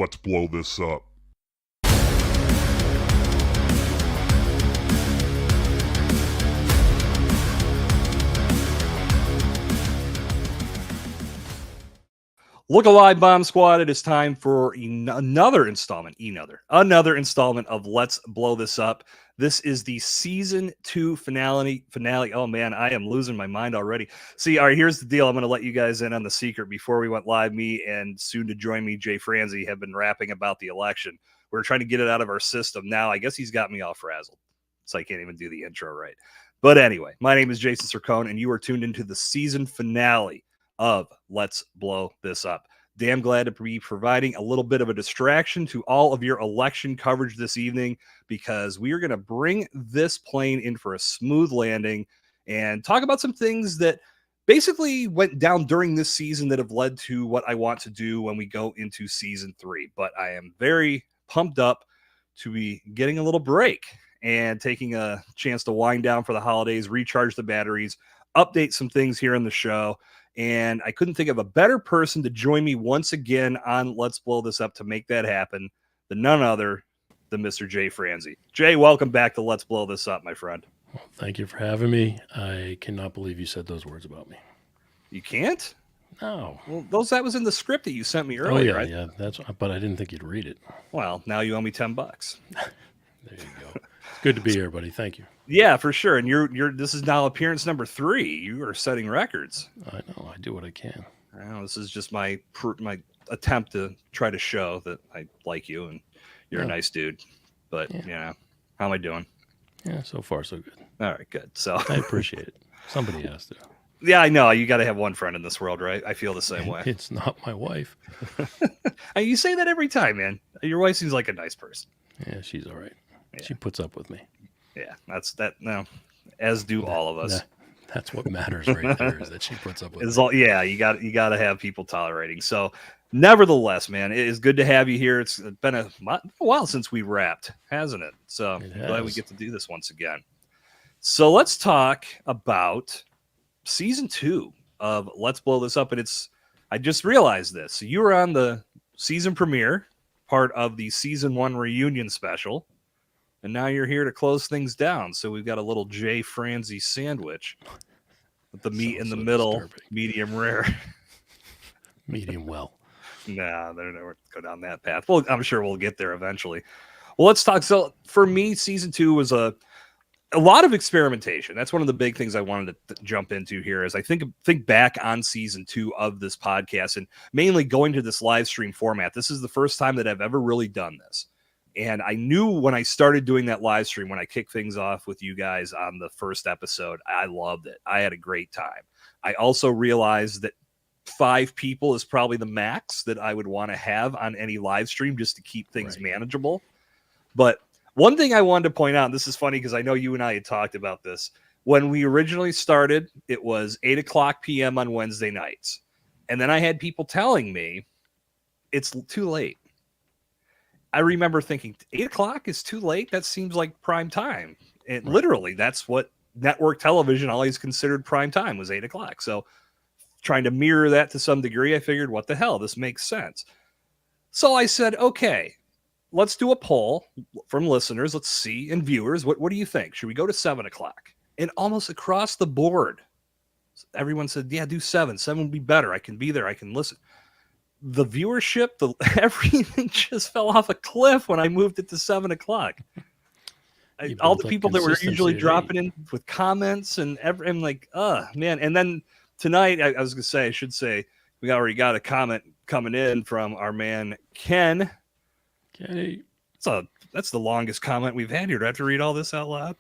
Let's blow this up. Look alive, Bomb Squad. It is time for another installment of Let's Blow This Up. This is the season 2 finale. Oh man, I am losing my mind already. See, all right, here's the deal. I'm going to let you guys in on the secret. Before we went live, me and soon to join me, Jay Franze, have been rapping about the election. We're trying to get it out of our system. Now, I guess he's got me all frazzled, so I can't even do the intro right. But anyway, my name is Jason Sircone, and you are tuned into the season finale of Let's Blow This Up. Damn glad to be providing a little bit of a distraction to all of your election coverage this evening, because we are going to bring this plane in for a smooth landing and talk about some things that basically went down during this season that have led to what I want to do when we go into season 3. But I am very pumped up to be getting a little break and taking a chance to wind down for the holidays, recharge the batteries, update some things here in the show. And I couldn't think of a better person to join me once again on Let's Blow This Up to make that happen than none other than Mr. Jay Franze. Jay, welcome back to Let's Blow This Up, my friend. Well, thank you for having me. I cannot believe you said those words about me. You can't? No. Well, that was in the script that you sent me earlier, right? Yeah. But I didn't think you'd read it. Well, now you owe me $10. There you go. It's good to be here, buddy. Thank you. Yeah, for sure. And you're this is now appearance number 3. You are setting records. I know. I do what I can. This is just my attempt to try to show that I like you and you're a nice dude. But how am I doing? Yeah, so far so good. All right, good. So I appreciate it. Somebody has to. Yeah, I know. You got to have one friend in this world, right? I feel the same way. It's not my wife. You say that every time, man. Your wife seems like a nice person. Yeah, she's all right. Yeah. She puts up with me. Yeah, that's that. No, as do all of us. That's what matters right there, is that she puts up with me. You got to have people tolerating. So, nevertheless, man, it is good to have you here. It's been a while since we wrapped, hasn't it? So glad we get to do this once again. So let's talk about season 2 of Let's Blow This Up. And I just realized this. So you were on the season premiere, part of the season 1 reunion special. And now you're here to close things down. So we've got a little Jay Franze sandwich with the meat in the middle, disturbing. Medium rare. Medium well. Nah, they're never go down that path. Well, I'm sure we'll get there eventually. Well, let's talk. So for me, season 2 was a lot of experimentation. That's one of the big things I wanted to jump into here as I think back on season 2 of this podcast, and mainly going to this live stream format. This is the first time that I've ever really done this. And I knew when I started doing that live stream, when I kicked things off with you guys on the first episode, I loved it. I had a great time. I also realized that 5 people is probably the max that I would want to have on any live stream just to keep things manageable. But one thing I wanted to point out, and this is funny because I know you and I had talked about this. When we originally started, it was 8:00 p.m. on Wednesday nights. And then I had people telling me it's too late. I remember thinking 8:00 is too late. That seems like prime time. And literally, that's what network television always considered prime time, was 8:00. So trying to mirror that to some degree, I figured, what the hell? This makes sense. So I said, okay, let's do a poll from listeners. Let's see, and viewers, what do you think? Should we go to 7:00? And almost across the board, everyone said, yeah, do 7. 7 would be better. I can be there. I can listen. The viewership, everything just fell off a cliff when I moved it to 7:00. All the people that were usually dropping in with comments and I'm like, man. And then tonight, I should say, we already got a comment coming in from our man, Ken. Kenny. That's the longest comment we've had here. Do I have to read all this out loud?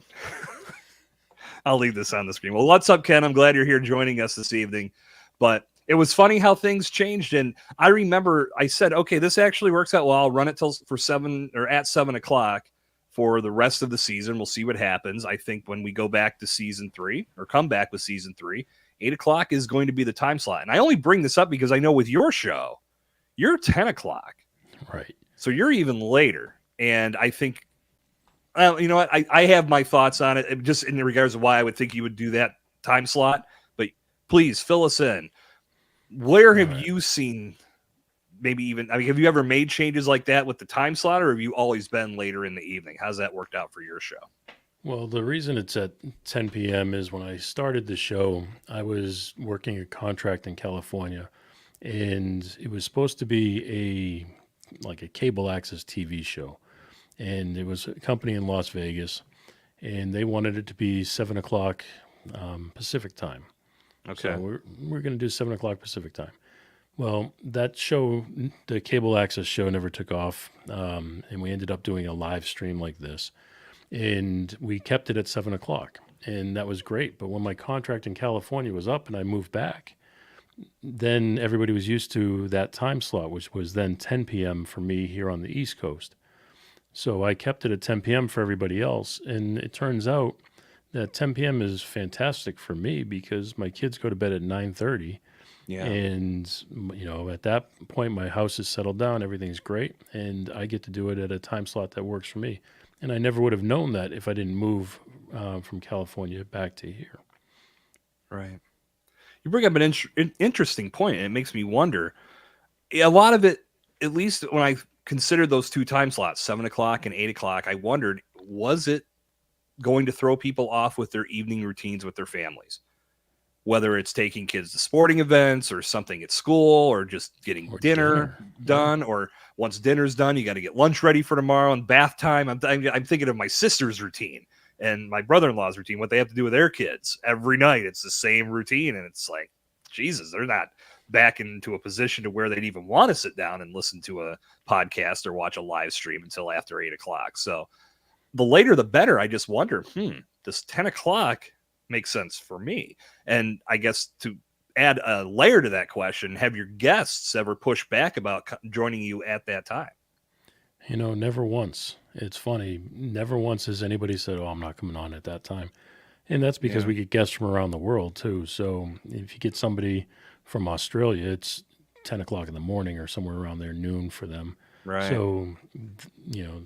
I'll leave this on the screen. Well, what's up, Ken? I'm glad you're here joining us this evening. But it was funny how things changed. And I remember I said, okay, this actually works out well. I'll run it for 7 or at 7:00 for the rest of the season. We'll see what happens. I think when we go back to season 3 or come back with season 3, 8:00 is going to be the time slot. And I only bring this up because I know with your show, you're 10:00. Right. So you're even later. And I think, you know what? I have my thoughts on it just in regards to why I would think you would do that time slot. But please fill us in. Where have you seen maybe even, I mean, have you ever made changes like that with the time slot, or have you always been later in the evening? How's that worked out for your show? Well, the reason it's at 10 p.m. is when I started the show, I was working a contract in California, and it was supposed to be a cable access TV show, and it was a company in Las Vegas, and they wanted it to be 7 o'clock Pacific time. Okay. So we're going to do 7 o'clock Pacific time. Well, that show, the cable access show, never took off, and we ended up doing a live stream like this, and we kept it at 7 o'clock, and that was great. But when my contract in California was up and I moved back, then everybody was used to that time slot, which was then 10 p.m. for me here on the East Coast. So I kept it at 10 p.m. for everybody else, and it turns out that 10 p.m. is fantastic for me because my kids go to bed at 9:30. Yeah. And, at that point, my house is settled down, everything's great, and I get to do it at a time slot that works for me. And I never would have known that if I didn't move from California back to here. Right. You bring up an interesting point, and it makes me wonder. A lot of it, at least when I considered those two time slots, 7 o'clock and 8 o'clock, I wondered, was it going to throw people off with their evening routines with their families? Whether it's taking kids to sporting events or something at school or just getting dinner done, or once dinner's done, you got to get lunch ready for tomorrow and bath time. I'm thinking of my sister's routine and my brother-in-law's routine, what they have to do with their kids every night. It's the same routine. And it's like, Jesus, they're not back into a position to where they'd even want to sit down and listen to a podcast or watch a live stream until after 8 o'clock. So the later, the better. I just wonder, does 10 o'clock make sense for me? And I guess to add a layer to that question, have your guests ever pushed back about joining you at that time? Never once. It's funny. Never once has anybody said, "Oh, I'm not coming on at that time." And that's because we get guests from around the world too. So if you get somebody from Australia, it's 10 o'clock in the morning or somewhere around there, noon for them. Right. So,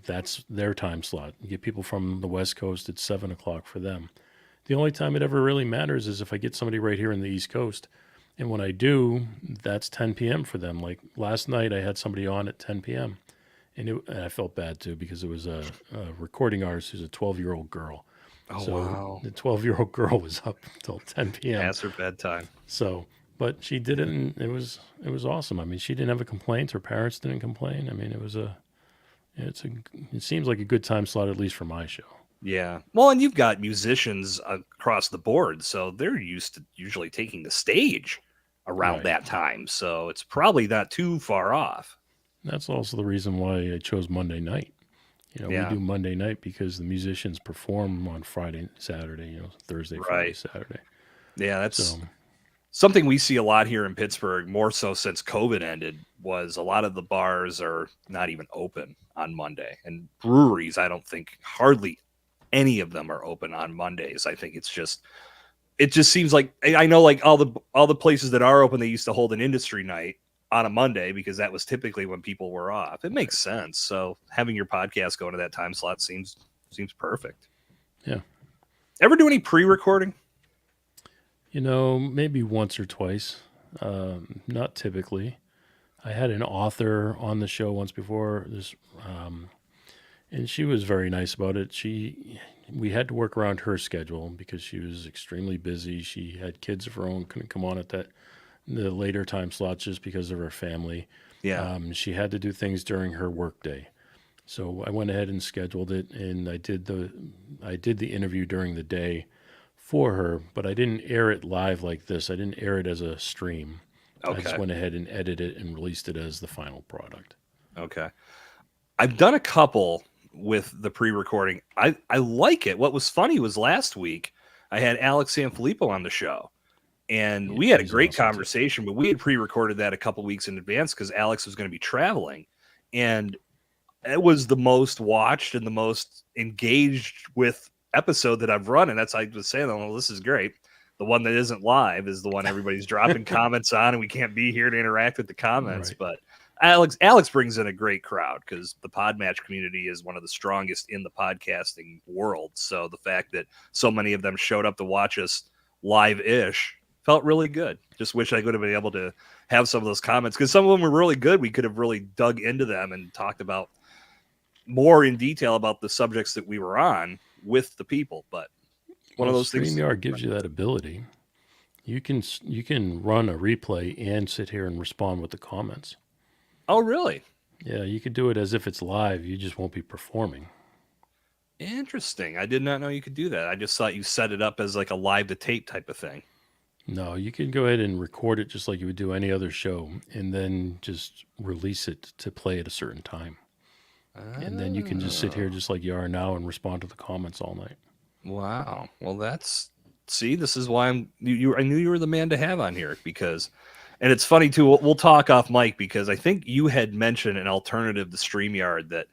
that's their time slot. You get people from the West Coast, it's 7 o'clock for them. The only time it ever really matters is if I get somebody right here in the East Coast. And when I do, that's 10 p.m. for them. Like last night, I had somebody on at 10 p.m. And I felt bad too because it was a recording artist who's a 12-year-old girl. Oh, so wow. The 12-year-old girl was up until 10 p.m. That's her bedtime. So, but she did it, and it was awesome. I mean, she didn't have a complaint. Her parents didn't complain. I mean, it seems like a good time slot, at least for my show. Yeah. Well, and you've got musicians across the board, so they're used to usually taking the stage around that time. So it's probably not too far off. That's also the reason why I chose Monday night. We do Monday night because the musicians perform on Friday, Saturday, Thursday, Friday, Saturday. Yeah, that's something we see a lot here in Pittsburgh, more so since COVID ended, was a lot of the bars are not even open on Monday. And breweries, I don't think hardly any of them are open on Mondays. I think it just seems like, I know like all the places that are open, they used to hold an industry night on a Monday because that was typically when people were off. It makes sense. So having your podcast go to that time slot seems perfect. Yeah. Ever do any pre-recording? Maybe once or twice. Not typically. I had an author on the show once before this, and she was very nice about it. We had to work around her schedule because she was extremely busy. She had kids of her own, couldn't come on at the later time slots just because of her family. Yeah. She had to do things during her work day. So I went ahead and scheduled it, and I did the interview during the day for her, but I didn't air it live like this. I didn't air it as a stream. Okay. I just went ahead and edited it and released it as the final product. Okay. I've done a couple with the pre-recording. I like it. What was funny was last week I had Alex Sanfilippo on the show, and we had a great conversation, but we had pre-recorded that a couple weeks in advance because Alex was going to be traveling, and it was the most watched and the most engaged with episode that I've run. And that's, I was saying, well, this is great. The one that isn't live is the one everybody's dropping comments on, and we can't be here to interact with the comments. Right. But Alex brings in a great crowd because the Podmatch community is one of the strongest in the podcasting world. So the fact that so many of them showed up to watch us live-ish Felt really good. Just wish I could have been able to have some of those comments because some of them were really good. We could have really dug into them and talked about more in detail about the subjects that we were on with the people. But one Well, of those things. StreamYard gives you that ability. You can run a replay and sit here and respond with the comments. Oh, really? Yeah, you could do it as if it's live. You just won't be performing. Interesting. I did not know you could do that. I just thought you set it up as like a live to tape type of thing. No, you can go ahead and record it just like you would do any other show and then just release it to play at a certain time. And then you can just sit here just like you are now and respond to the comments all night. Wow. Well, this is why I knew you were the man to have on here because, and it's funny too. We'll talk off mic because I think you had mentioned an alternative to StreamYard that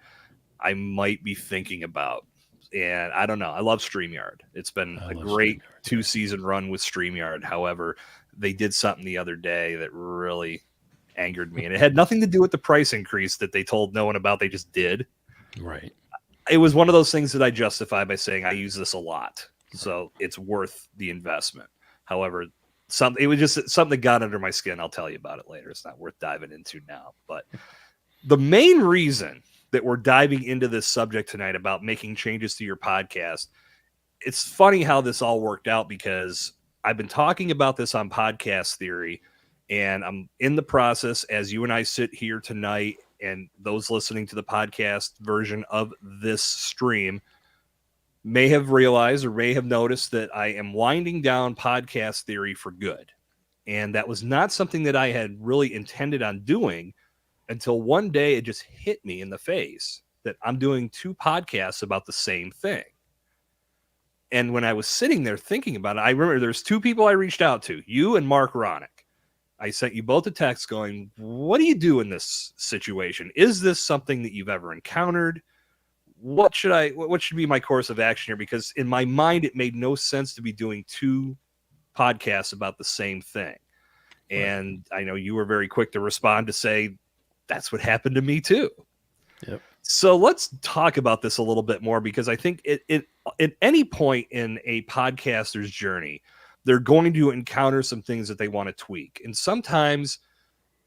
I might be thinking about. And I don't know. I love StreamYard. It's been a great 2-season run with StreamYard. However, they did something the other day that really angered me. And it had nothing to do with the price increase that they told no one about. They just did. Right. It was one of those things that I justify by saying I use this a lot. So it's worth the investment. However, it was just something that got under my skin. I'll tell you about it later. It's not worth diving into now. But the main reason that we're diving into this subject tonight about making changes to your podcast, it's funny how this all worked out because I've been talking about this on Podcast Theory, and I'm in the process as you and I sit here tonight, and those listening to the podcast version of this stream may have realized or may have noticed that I am winding down Podcast Theory for good. And that was not something that I had really intended on doing until one day it just hit me in the face that I'm doing 2 podcasts about the same thing. And when I was sitting there thinking about it, I remember there's 2 people I reached out to, you and Mark Ronick. I sent you both a text going, what do you do in this situation? Is this something that you've ever encountered? What should be my course of action here? Because in my mind, it made no sense to be doing 2 podcasts about the same thing. And I know you were very quick to respond to say, that's what happened to me too. Yep. So let's talk about this a little bit more because I think it at any point in a podcaster's journey, they're going to encounter some things that they want to tweak. And sometimes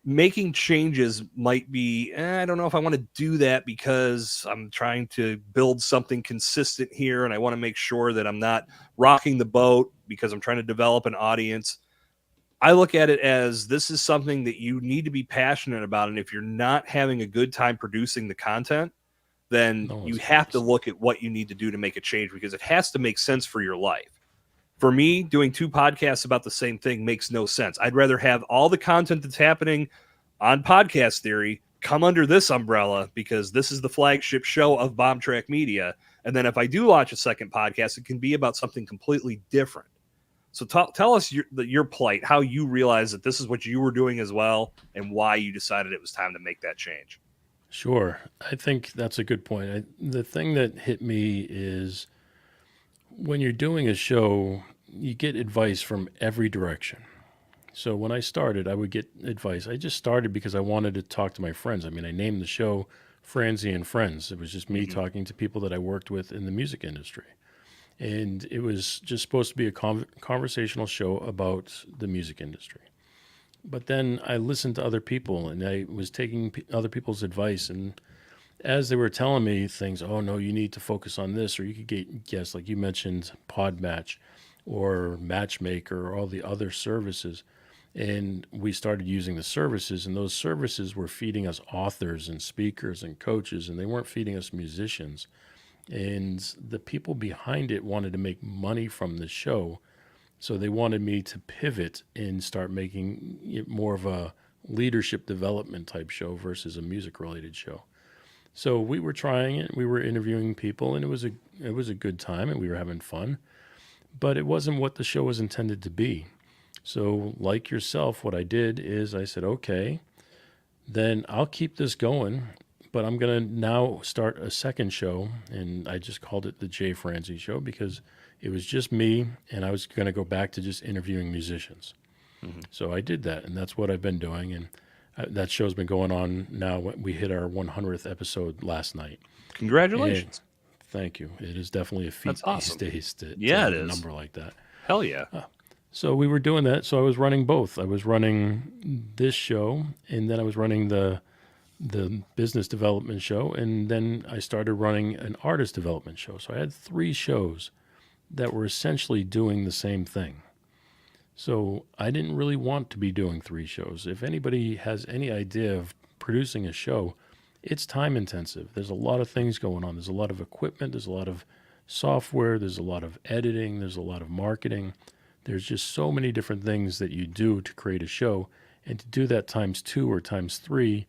making changes might be, I don't know if I want to do that because I'm trying to build something consistent here and I want to make sure that I'm not rocking the boat because I'm trying to develop an audience. I look at it as this is something that you need to be passionate about. And if you're not having a good time producing the content, then you have to look at what you need to do to make a change because it has to make sense for your life. For me, doing 2 podcasts about the same thing makes no sense. I'd rather have all the content that's happening on Podcast Theory come under this umbrella because this is the flagship show of Bombtrack Media. And then if I do launch a second podcast, it can be about something completely different. So tell us your plight, how you realized that this is what you were doing as well, and why you decided it was time to make that change. Sure. I think that's a good point. The thing that hit me is when you're doing a show, you get advice from every direction. So when I started, I would get advice. I just started because I wanted to talk to my friends. I mean, I named the show Franze and Friends. It was just me talking to people that I worked with in the music industry. And it was just supposed to be a conversational show about the music industry. But then I listened to other people and I was taking other people's advice. And as they were telling me things, oh, no, you need to focus on this, or you could get guests, like you mentioned, Podmatch or Matchmaker or all the other services. And we started using the services, and those services were feeding us authors and speakers and coaches, and they weren't feeding us musicians. And the people behind it wanted to make money from the show. So they wanted me to pivot and start making it more of a leadership development type show versus a music related show. So we were trying it. We were interviewing people, and it was a good time, and we were having fun. But it wasn't what the show was intended to be. So like yourself, what I did is I said, okay, then I'll keep this going. But I'm going to now start a second show, and I just called it the Jay Franze Show because it was just me, and I was going to go back to just interviewing musicians. Mm-hmm. So I did that, and that's what I've been doing, and that show's been going on now. We hit our 100th episode last night. Congratulations. Thank you. It is definitely a feat these days to it have is. a number like that. Hell yeah. So we were doing that. So I was running both. I was running this show, and then I was running the business development show, and then I started running an artist development show. So I had 3 shows that were essentially doing the same thing. So I didn't really want to be doing 3 shows. If anybody has any idea of producing a show, it's time intensive. There's a lot of things going on. There's a lot of equipment, there's a lot of software, there's a lot of editing, there's a lot of marketing. There's just so many different things that you do to create a show, and to do that times 2 or times 3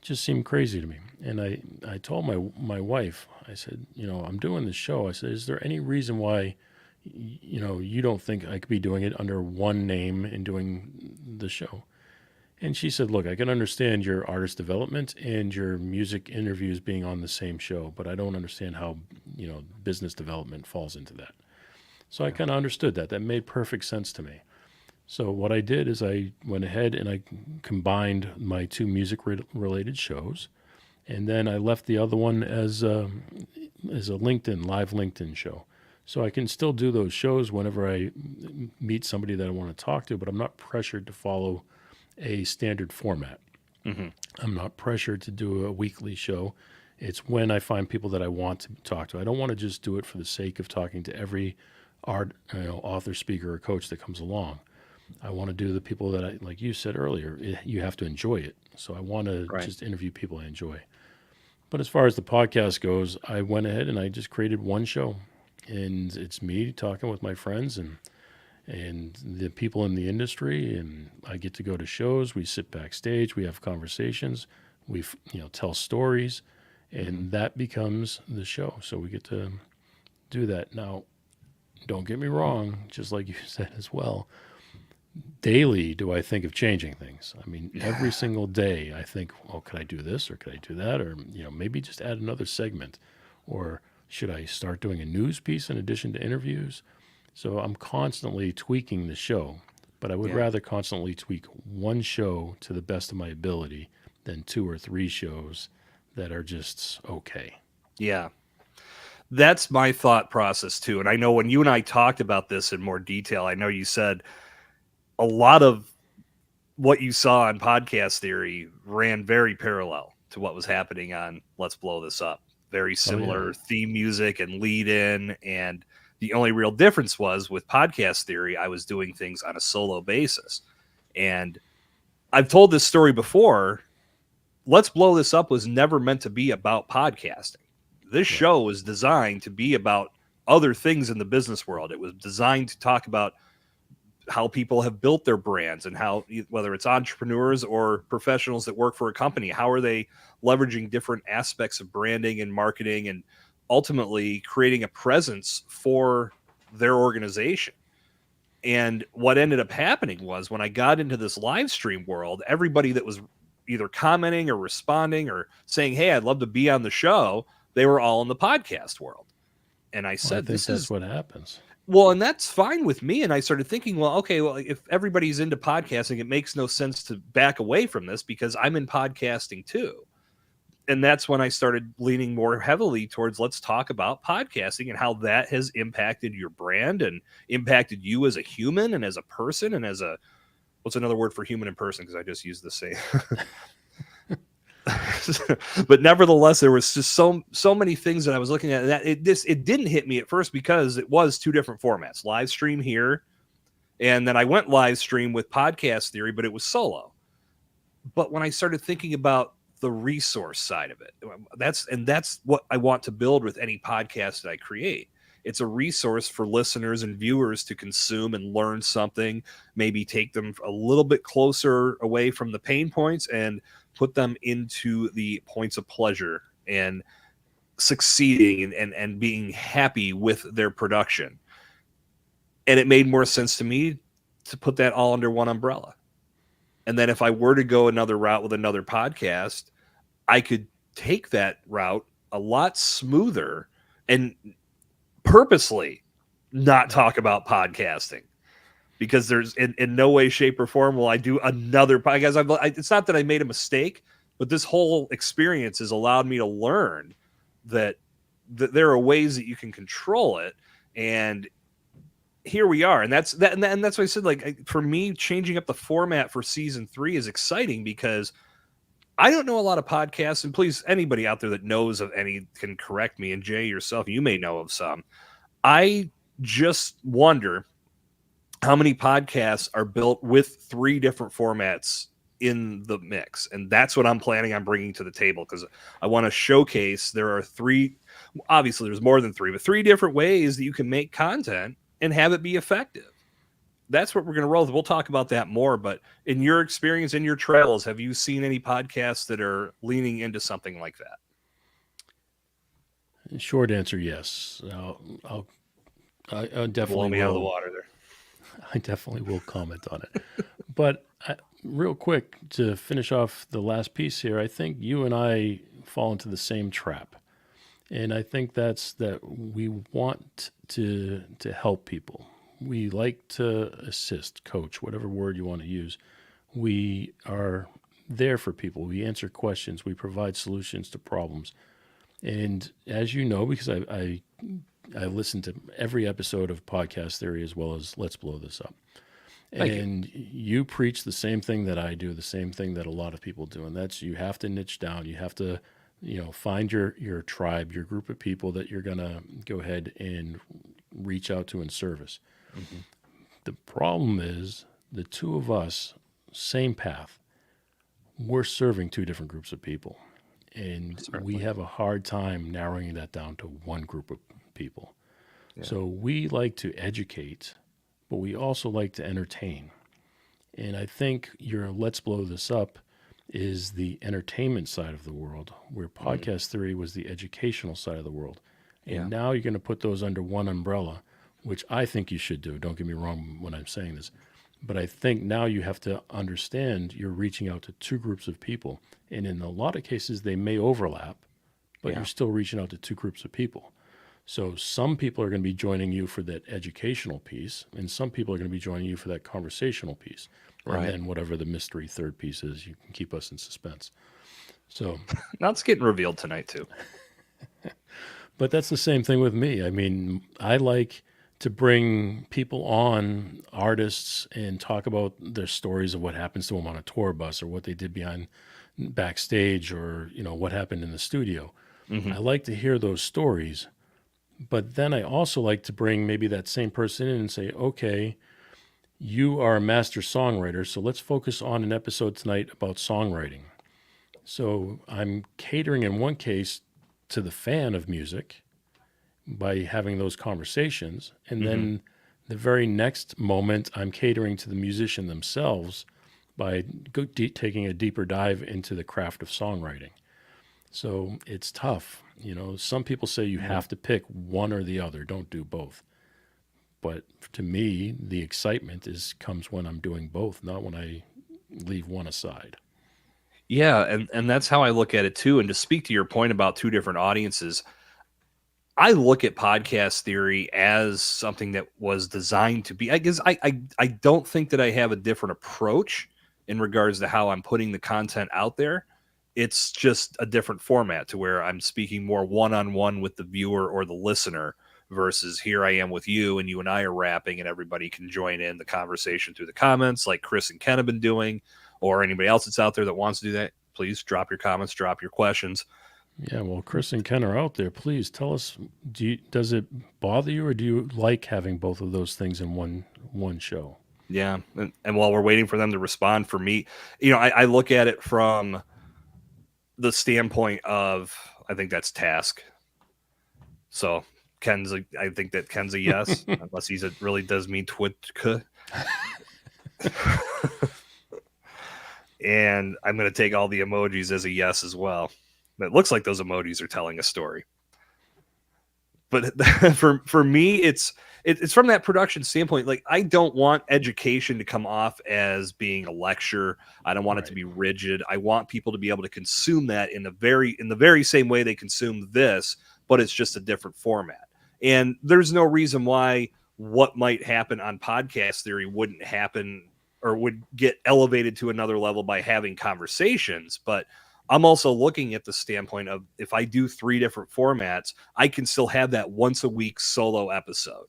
just seemed crazy to me. And I told my wife, I said, I'm doing this show. I said, is there any reason why you don't think I could be doing it under one name and doing the show? And she said, look, I can understand your artist development and your music interviews being on the same show, but I don't understand how, business development falls into that. So I kind of understood that. That made perfect sense to me. So what I did is I went ahead and I combined my 2 music-related shows, and then I left the other one as a live LinkedIn show. So I can still do those shows whenever I meet somebody that I want to talk to, but I'm not pressured to follow a standard format. Mm-hmm. I'm not pressured to do a weekly show. It's when I find people that I want to talk to. I don't want to just do it for the sake of talking to every author, speaker, or coach that comes along. I want to do the people that like you said earlier, you have to enjoy it. So I want to just interview people I enjoy. But as far as the podcast goes, I went ahead and I just created one show, and it's me talking with my friends and the people in the industry, and I get to go to shows. We sit backstage, we have conversations, we tell stories, and that becomes the show. So we get to do that. Now, don't get me wrong, just like you said as well, daily do I think of changing things. I mean, every single day I think, well, could I do this or could I do that? Or, maybe just add another segment. Or should I start doing a news piece in addition to interviews? So I'm constantly tweaking the show, but I would rather constantly tweak one show to the best of my ability than 2 or 3 shows that are just okay. Yeah. That's my thought process too. And I know when you and I talked about this in more detail, I know you said a lot of what you saw on Podcast Theory ran very parallel to what was happening on Let's Blow This Up. Very similar theme music and lead in. And the only real difference was with Podcast Theory, I was doing things on a solo basis. And I've told this story before. Let's Blow This Up was never meant to be about podcasting. This show was designed to be about other things in the business world. It was designed to talk about how people have built their brands and how, whether it's entrepreneurs or professionals that work for a company, how are they leveraging different aspects of branding and marketing and ultimately creating a presence for their organization. And what ended up happening was when I got into this live stream world, everybody that was either commenting or responding or saying, hey, I'd love to be on the show, they were all in the podcast world. And I said, that's what happens. Well, and that's fine with me. And I started thinking, well, okay, well, if everybody's into podcasting, it makes no sense to back away from this because I'm in podcasting too. And that's when I started leaning more heavily towards let's talk about podcasting and how that has impacted your brand and impacted you as a human and as a person and as a, what's another word for human and person? Because I just used the same. But nevertheless, there was just so many things that I was looking at that it didn't hit me at first because it was 2 different formats, live stream here. And then I went live stream with Podcast Theory, but it was solo. But when I started thinking about the resource side of it, that's what I want to build with any podcast that I create. It's a resource for listeners and viewers to consume and learn something, maybe take them a little bit closer away from the pain points and put them into the points of pleasure and succeeding and being happy with their production. And it made more sense to me to put that all under one umbrella. And then if I were to go another route with another podcast, I could take that route a lot smoother and purposely not talk about podcasting. Because there's in no way, shape, or form will I do another podcast. It's not that I made a mistake, but this whole experience has allowed me to learn that there are ways that you can control it. And here we are, and that's why I said, like, for me, changing up the format for season 3 is exciting because I don't know a lot of podcasts, and please, anybody out there that knows of any can correct me. And Jay, yourself, you may know of some. I just wonder how many podcasts are built with 3 different formats in the mix, and that's what I'm planning on bringing to the table, because I want to showcase there are 3, obviously there's more than 3, but 3 different ways that you can make content and have it be effective. That's what we're going to roll with. We'll talk about that more, but in your experience, in your travels, have you seen any podcasts that are leaning into something like that? Short answer, yes. I definitely Blow me will. out of the water there. I definitely will comment on it. But real quick, to finish off the last piece here, I think you and I fall into the same trap. And I think that's that we want to help people. We like to assist, coach, whatever word you want to use. We are there for people. We answer questions. We provide solutions to problems. And as you know, because I listen to every episode of Podcast Theory as well as Let's Blow This Up. And you preach the same thing that I do, the same thing that a lot of people do. And that's, you have to niche down. You have to, find your tribe, your group of people that you're going to go ahead and reach out to in service. Mm-hmm. The problem is the two of us, same path, we're serving 2 different groups of people. And we have a hard time narrowing that down to one group of people. Yeah. So we like to educate, but we also like to entertain. And I think your Let's Blow This Up is the entertainment side of the world, where Podcast Theory was the educational side of the world. And now you're going to put those under one umbrella, which I think you should do. Don't get me wrong when I'm saying this. But I think now you have to understand you're reaching out to 2 groups of people. And in a lot of cases, they may overlap, but you're still reaching out to 2 groups of people. So some people are going to be joining you for that educational piece, and some people are going to be joining you for that conversational piece. Right. And then whatever the mystery third piece is, you can keep us in suspense. So now it's getting revealed tonight too. But that's the same thing with me. I mean, I like to bring people on, artists, and talk about their stories of what happens to them on a tour bus or what they did backstage or, what happened in the studio. Mm-hmm. I like to hear those stories, but then I also like to bring maybe that same person in and say, okay, you are a master songwriter, so let's focus on an episode tonight about songwriting. So I'm catering in one case to the fan of music by having those conversations. And then the very next moment, I'm catering to the musician themselves by taking a deeper dive into the craft of songwriting. So it's tough. Some people say you have to pick one or the other. Don't do both. But to me, the excitement comes when I'm doing both, not when I leave one aside. Yeah, and that's how I look at it too. And to speak to your point about 2 different audiences, I look at Podcast Theory as something that was designed to be, I guess I don't think that I have a different approach in regards to how I'm putting the content out there. It's just a different format to where I'm speaking more one-on-one with the viewer or the listener versus here I am with you and you and I are rapping and everybody can join in the conversation through the comments like Chris and Ken have been doing, or anybody else that's out there that wants to do that. Please drop your comments, drop your questions. Yeah, well, Chris and Ken are out there. Please tell us, does it bother you or do you like having both of those things in one show? Yeah, and while we're waiting for them to respond, for me, I look at it from the standpoint of, I think that's task. So I think that Ken's a yes, unless he really does mean Twitka. And I'm going to take all the emojis as a yes as well. It looks like those emojis are telling a story. But for me, it's from that production standpoint. Like, I don't want education to come off as being a lecture. I don't want it to be rigid. I want people to be able to consume that in the very same way they consume this, but it's just a different format. And there's no reason why what might happen on Podcast Theory wouldn't happen or would get elevated to another level by having conversations. But I'm also looking at the standpoint of, if I do 3 different formats, I can still have that once a week solo episode.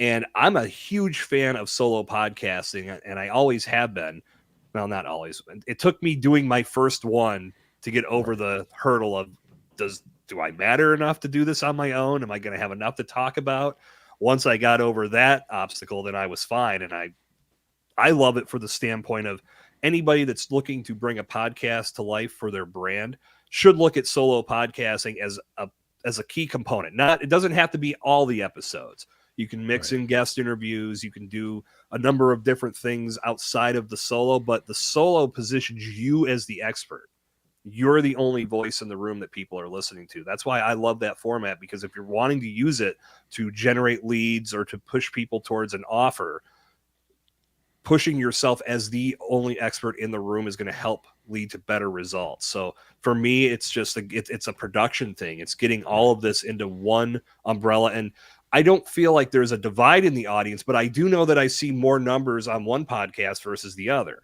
And I'm a huge fan of solo podcasting, and I always have been. Well, not always. It took me doing my first one to get over the hurdle of do I matter enough to do this on my own? Am I going to have enough to talk about? Once I got over that obstacle, then I was fine. And I love it for the standpoint of anybody that's looking to bring a podcast to life for their brand should look at solo podcasting as a key component. It doesn't have to be all the episodes. You can mix in guest interviews. You can do a number of different things outside of the solo, but the solo positions you as the expert. You're the only voice in the room that people are listening to. That's why I love that format, because if you're wanting to use it to generate leads or to push people towards an offer, pushing yourself as the only expert in the room is going to help lead to better results. So for me, it's just it's a production thing. It's getting all of this into one umbrella. And I don't feel like there's a divide in the audience, but I do know that I see more numbers on one podcast versus the other.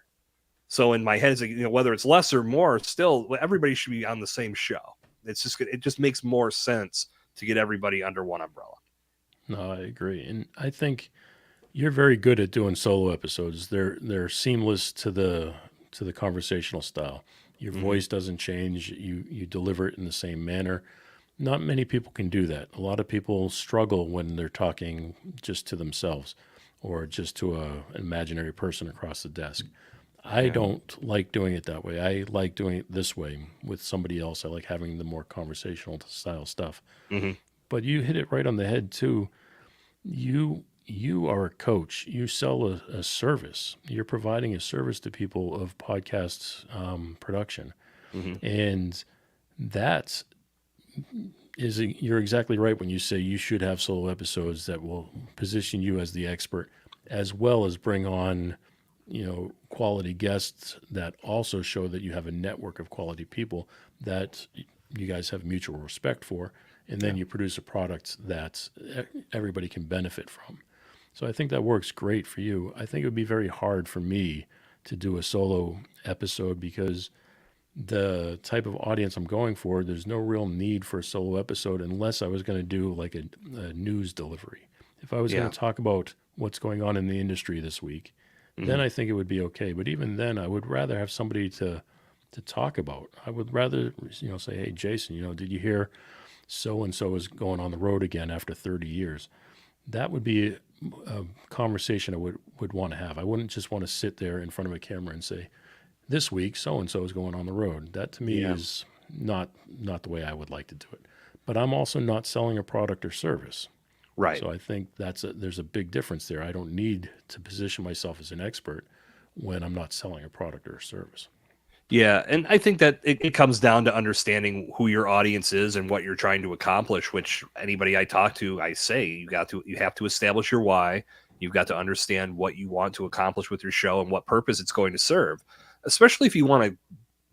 So in my head, it's like, whether it's less or more, still everybody should be on the same show. It just makes more sense to get everybody under one umbrella. No, I agree. And I think you're very good at doing solo episodes. They're seamless to the conversational style. Your voice doesn't change. You deliver it in the same manner. Not many people can do that. A lot of people struggle when they're talking just to themselves or just to an imaginary person across the desk. I don't like doing it that way. I like doing it this way with somebody else. I like having the more conversational style stuff. But you hit it right on the head too. You are a coach. You sell a service. You're providing a service to people of podcast production, and that you're exactly right when you say you should have solo episodes that will position you as the expert, as well as bring on quality guests that also show that you have a network of quality people that you guys have mutual respect for, and then you produce a product that everybody can benefit from. So I think that works great for you. I think it would be very hard for me to do a solo episode because the type of audience I'm going for, there's no real need for a solo episode unless I was going to do like a news delivery. If I was going to talk about what's going on in the industry this week, then I think it would be okay. But even then, I would rather have somebody to talk about. I would rather say, hey, Jason, did you hear so-and-so is going on the road again after 30 years? That would be a conversation I would want to have. I wouldn't just want to sit there in front of a camera and say, this week, so-and-so is going on the road. That to me is not the way I would like to do it. But I'm also not selling a product or service. Right. So I think there's a big difference there. I don't need to position myself as an expert when I'm not selling a product or a service. Yeah, and I think that it comes down to understanding who your audience is and what you're trying to accomplish, which anybody I talk to, I say you have to establish your why. You've got to understand what you want to accomplish with your show and what purpose it's going to serve, especially if you want to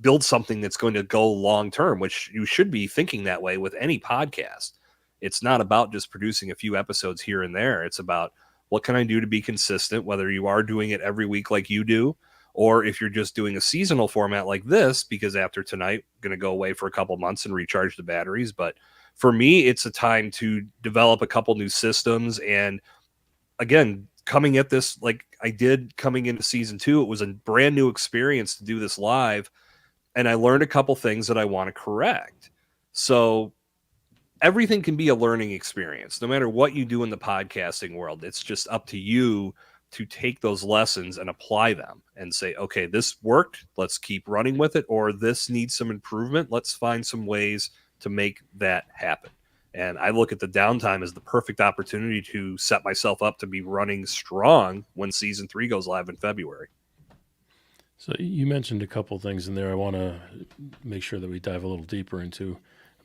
build something that's going to go long term, which you should be thinking that way with any podcast. It's not about just producing a few episodes here and there. It's about what can I do to be consistent, whether you are doing it every week like you do, or if you're just doing a seasonal format like this, because after tonight, I'm going to go away for a couple months and recharge the batteries. But for me, it's a time to develop a couple new systems. And again, coming at this like I did coming into season 2, it was a brand new experience to do this live. And I learned a couple things that I want to correct. So everything can be a learning experience, no matter what you do in the podcasting world. It's just up to you to take those lessons and apply them and say, okay, this worked. Let's keep running with it. Or this needs some improvement. Let's find some ways to make that happen. And I look at the downtime as the perfect opportunity to set myself up to be running strong when season 3 goes live in February. So you mentioned a couple things in there I want to make sure that we dive a little deeper into,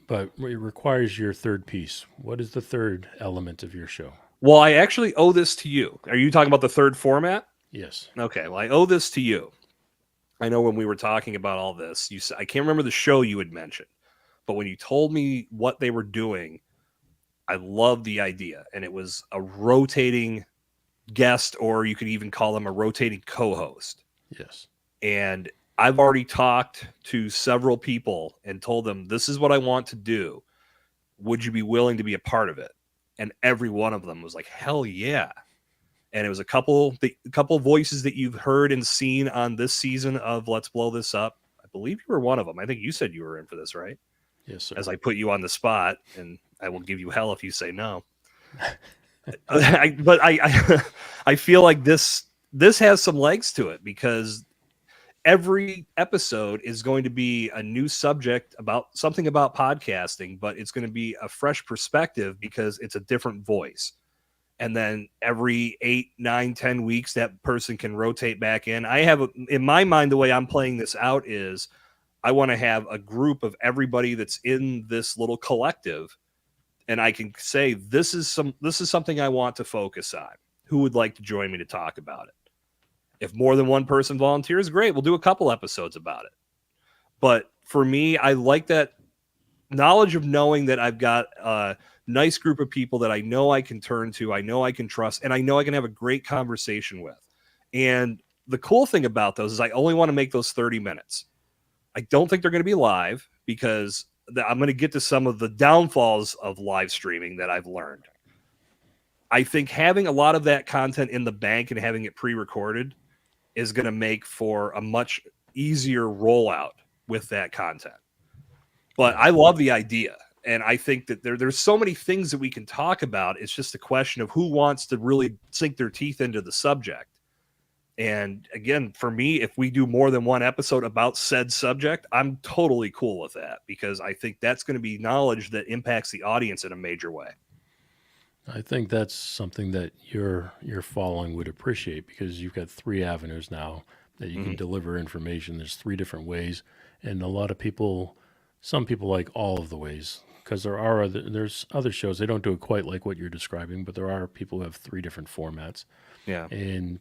but it requires your third piece. What is the third element of your show? Well, I actually owe this to you. Are you talking about the third format? Yes. Okay, well, I owe this to you. I know when we were talking about all this, you said, I can't remember the show you had mentioned, but when you told me what they were doing, I loved the idea. And it was a rotating guest, or you could even call them a rotating co-host. Yes. And I've already talked to several people and told them, this is what I want to do. Would you be willing to be a part of it? and every one of them was like, hell yeah. And it was a couple voices that you've heard and seen on this season of Let's Blow This Up. I believe you were one of them. I think you said you were in for this, right? Yes, sir. As I put you on the spot, and I will give you hell if you say no. I feel like this has some legs to it, because every episode is going to be a new subject about something about podcasting, but it's going to be a fresh perspective because it's a different voice. And then every 8, 9, 10 weeks, that person can rotate back in. In my mind, the way I'm playing this out is I want to have a group of everybody that's in this little collective. And I can say, this is something I want to focus on. Who would like to join me to talk about it? If more than one person volunteers, great. We'll do a couple episodes about it. But for me, I like that knowledge of knowing that I've got a nice group of people that I know I can turn to, I know I can trust, and I know I can have a great conversation with. And the cool thing about those is I only want to make those 30 minutes. I don't think they're going to be live, because I'm going to get to some of the downfalls of live streaming that I've learned. I think having a lot of that content in the bank and having it pre-recorded is going to make for a much easier rollout with that content. But I love the idea. And I think that there's so many things that we can talk about. It's just a question of who wants to really sink their teeth into the subject. And again, for me, if we do more than one episode about said subject, I'm totally cool with that, because I think that's going to be knowledge that impacts the audience in a major way. I think that's something that your following would appreciate, because you've got 3 avenues now that you can deliver information. There's 3 different ways, and a lot of people, some people like all of the ways, because there's other shows, they don't do it quite like what you're describing, but there are people who have 3 different formats. Yeah.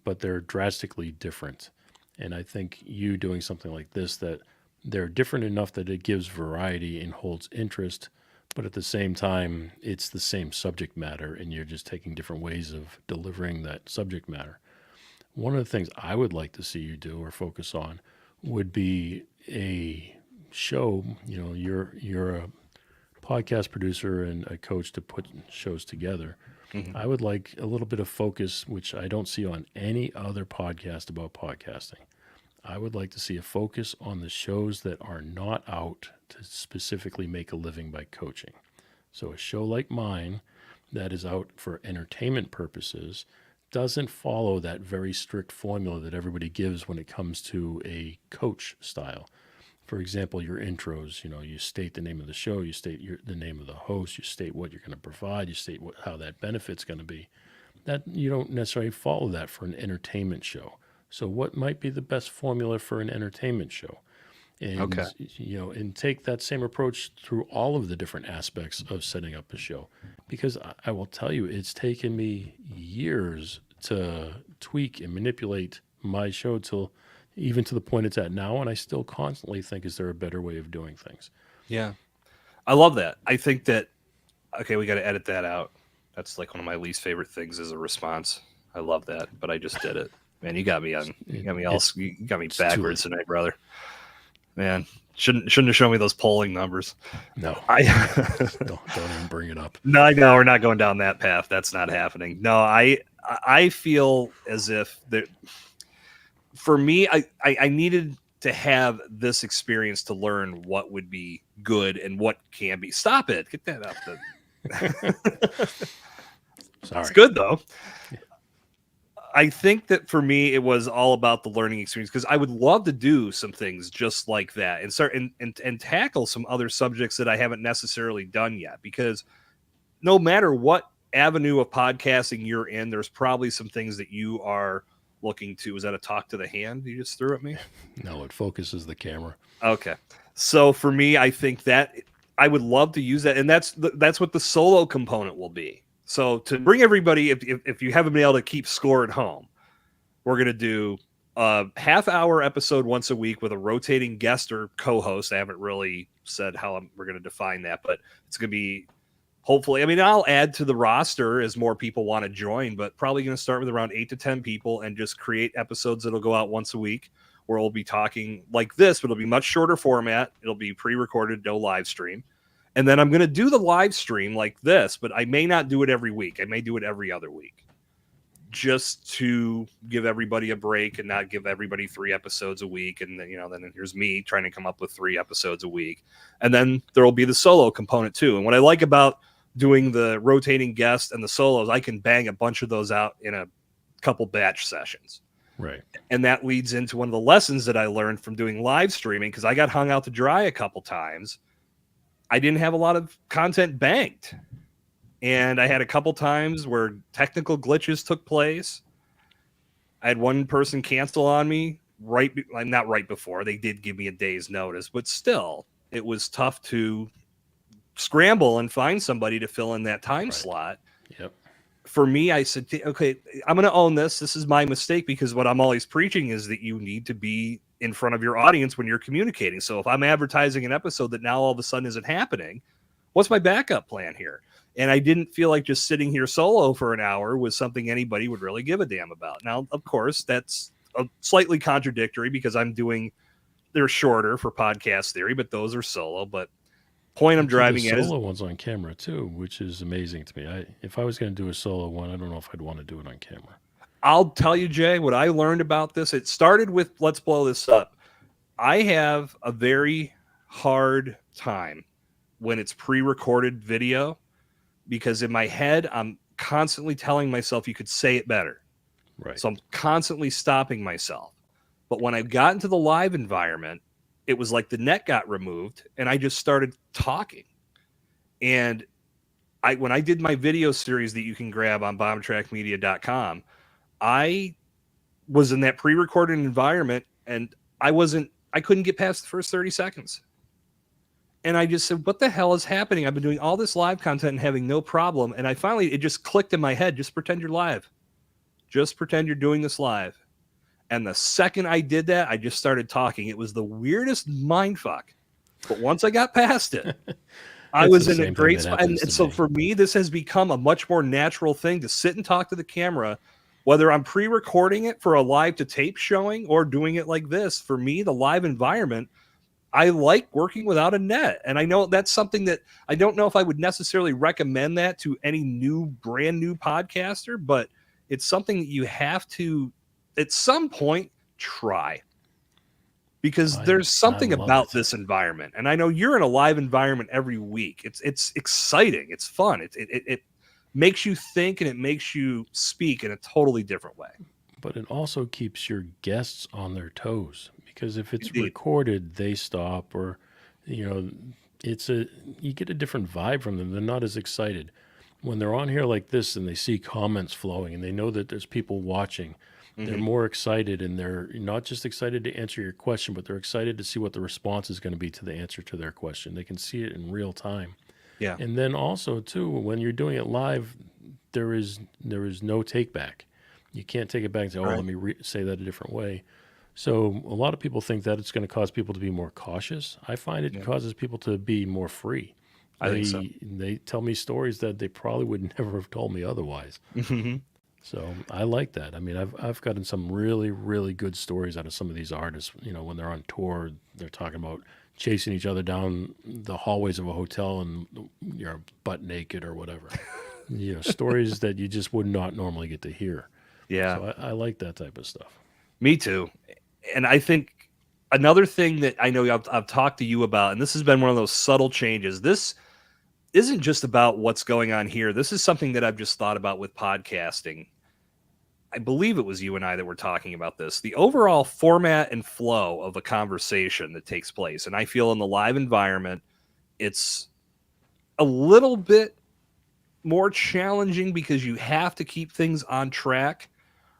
But they're drastically different. And I think you doing something like this, that they're different enough that it gives variety and holds interest, but at the same time, it's the same subject matter, and you're just taking different ways of delivering that subject matter. One of the things I would like to see you do or focus on would be a show. You know, you're a podcast producer and a coach to put shows together. I would like a little bit of focus, which I don't see on any other podcast about podcasting. I would like to see a focus on the shows that are not out to specifically make a living by coaching. So a show like mine that is out for entertainment purposes doesn't follow that very strict formula that everybody gives when it comes to a coach style. For example, your intros, you state the name of the show, you state the name of the host, you state what you're going to provide, you state how that benefit's going to be. That you don't necessarily follow that for an entertainment show. So what might be the best formula for an entertainment show? And, and take that same approach through all of the different aspects of setting up a show. Because I will tell you, it's taken me years to tweak and manipulate my show even to the point it's at now, and I still constantly think, is there a better way of doing things? Yeah. I love that. I think that, okay, we got to edit that out. That's like one of my least favorite things as a response. I love that, but I just did it. Man, you got me backwards tonight, brother. Man, shouldn't have shown me those polling numbers. No, don't even bring it up. No, I know we're not going down that path. That's not happening. No, I feel as if that for me, I needed to have this experience to learn what would be good and what can be. Stop it! Get that up. Sorry, it's good though. Yeah. I think that for me, it was all about the learning experience, because I would love to do some things just like that and start and tackle some other subjects that I haven't necessarily done yet. Because no matter what avenue of podcasting you're in, there's probably some things that you are looking to. Was that a talk to the hand you just threw at me? No, it focuses the camera. Okay. So for me, I think that I would love to use that. And that's what the solo component will be. So to bring everybody, if you haven't been able to keep score at home, we're going to do a half-hour episode once a week with a rotating guest or co-host. I haven't really said how we're going to define that, but it's going to be hopefully, I mean, I'll add to the roster as more people want to join, but probably going to start with around 8 to 10 people and just create episodes that'll go out once a week where we'll be talking like this, but it'll be much shorter format. It'll be pre-recorded, no live stream. And then I'm going to do the live stream like this, but I may not do it every week. I may do it every other week, just to give everybody a break and not give everybody 3 episodes a week. And then, then here's me trying to come up with 3 episodes a week. And then there will be the solo component too. And what I like about doing the rotating guest and the solos, I can bang a bunch of those out in a couple batch sessions. Right. And that leads into one of the lessons that I learned from doing live streaming, because I got hung out to dry a couple times. I didn't have a lot of content banked. And I had a couple times where technical glitches took place. I had one person cancel on me not right before. They did give me a day's notice, but still, it was tough to scramble and find somebody to fill in that time slot. Yep. For me, I said, okay, I'm going to own this. This is my mistake, because what I'm always preaching is that you need to be in front of your audience when you're communicating. So if I'm advertising an episode that now all of a sudden isn't happening, what's my backup plan here? And I didn't feel like just sitting here solo for an hour was something anybody would really give a damn about. Now, of course, that's slightly contradictory, because they're shorter for Podcast Theory, but those are solo. But point I'm driving at is solo ones on camera too, which is amazing to me. If I was going to do a solo one, I don't know if I'd want to do it on camera. I'll tell you, Jay, what I learned about this. It started with, let's blow this up. I have a very hard time when it's pre-recorded video, because in my head, I'm constantly telling myself you could say it better. Right. So I'm constantly stopping myself. But when I got into the live environment, it was like the net got removed and I just started talking. And when I did my video series that you can grab on bombtrackmedia.com, I was in that pre-recorded environment, and I couldn't get past the first 30 seconds. And I just said, what the hell is happening? I've been doing all this live content and having no problem. And it just clicked in my head. Just pretend you're live. Just pretend you're doing this live. And the second I did that, I just started talking. It was the weirdest mindfuck. But once I got past it, I was in a great spot. And so for me, this has become a much more natural thing to sit and talk to the camera, whether I'm pre-recording it for a live to tape showing or doing it like this. For me, the live environment, I like working without a net. And I know that's something that I don't know if I would necessarily recommend that to any brand new podcaster, but it's something that you have to, at some point, try. Because there's something about this environment. And I know you're in a live environment every week. It's exciting. It's fun. It makes you think, and it makes you speak in a totally different way. But it also keeps your guests on their toes, because if it's recorded, they stop, or you get a different vibe from them. They're not as excited when they're on here like this, and they see comments flowing, and they know that there's people watching. They're more excited, and they're not just excited to answer your question, but they're excited to see what the response is going to be to the answer to their question. They can see it in real time. Yeah. And then also too, when you're doing it live, there is no take back. You can't take it back and say, let me say that a different way. So a lot of people think that it's going to cause people to be more cautious. I find it causes people to be more free. I think so. They tell me stories that they probably would never have told me otherwise. So I like that. I mean, I've gotten some really, really good stories out of some of these artists. When they're on tour, they're talking about chasing each other down the hallways of a hotel and you're butt naked or whatever. Stories that you just would not normally get to hear. Yeah. So I like that type of stuff. Me too. And I think another thing that I know I've talked to you about, and this has been one of those subtle changes. This isn't just about what's going on here. This is something that I've just thought about with podcasting. I believe it was you and I that were talking about this. The overall format and flow of a conversation that takes place. And I feel in the live environment, it's a little bit more challenging because you have to keep things on track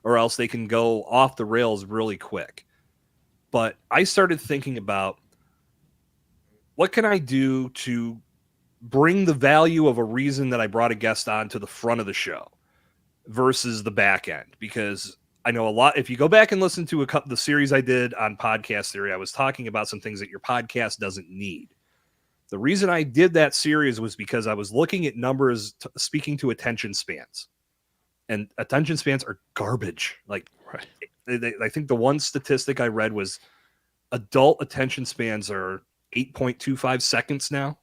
or else they can go off the rails really quick. But I started thinking about what can I do to bring the value of a reason that I brought a guest on to the front of the show versus the back end, because I know a lot. If you go back and listen to the series I did on Podcast Theory, I was talking about some things that your podcast doesn't need. The reason I did that series was because I was looking at numbers speaking to attention spans, and attention spans are garbage. Like, I think the one statistic I read was adult attention spans are 8.25 seconds now.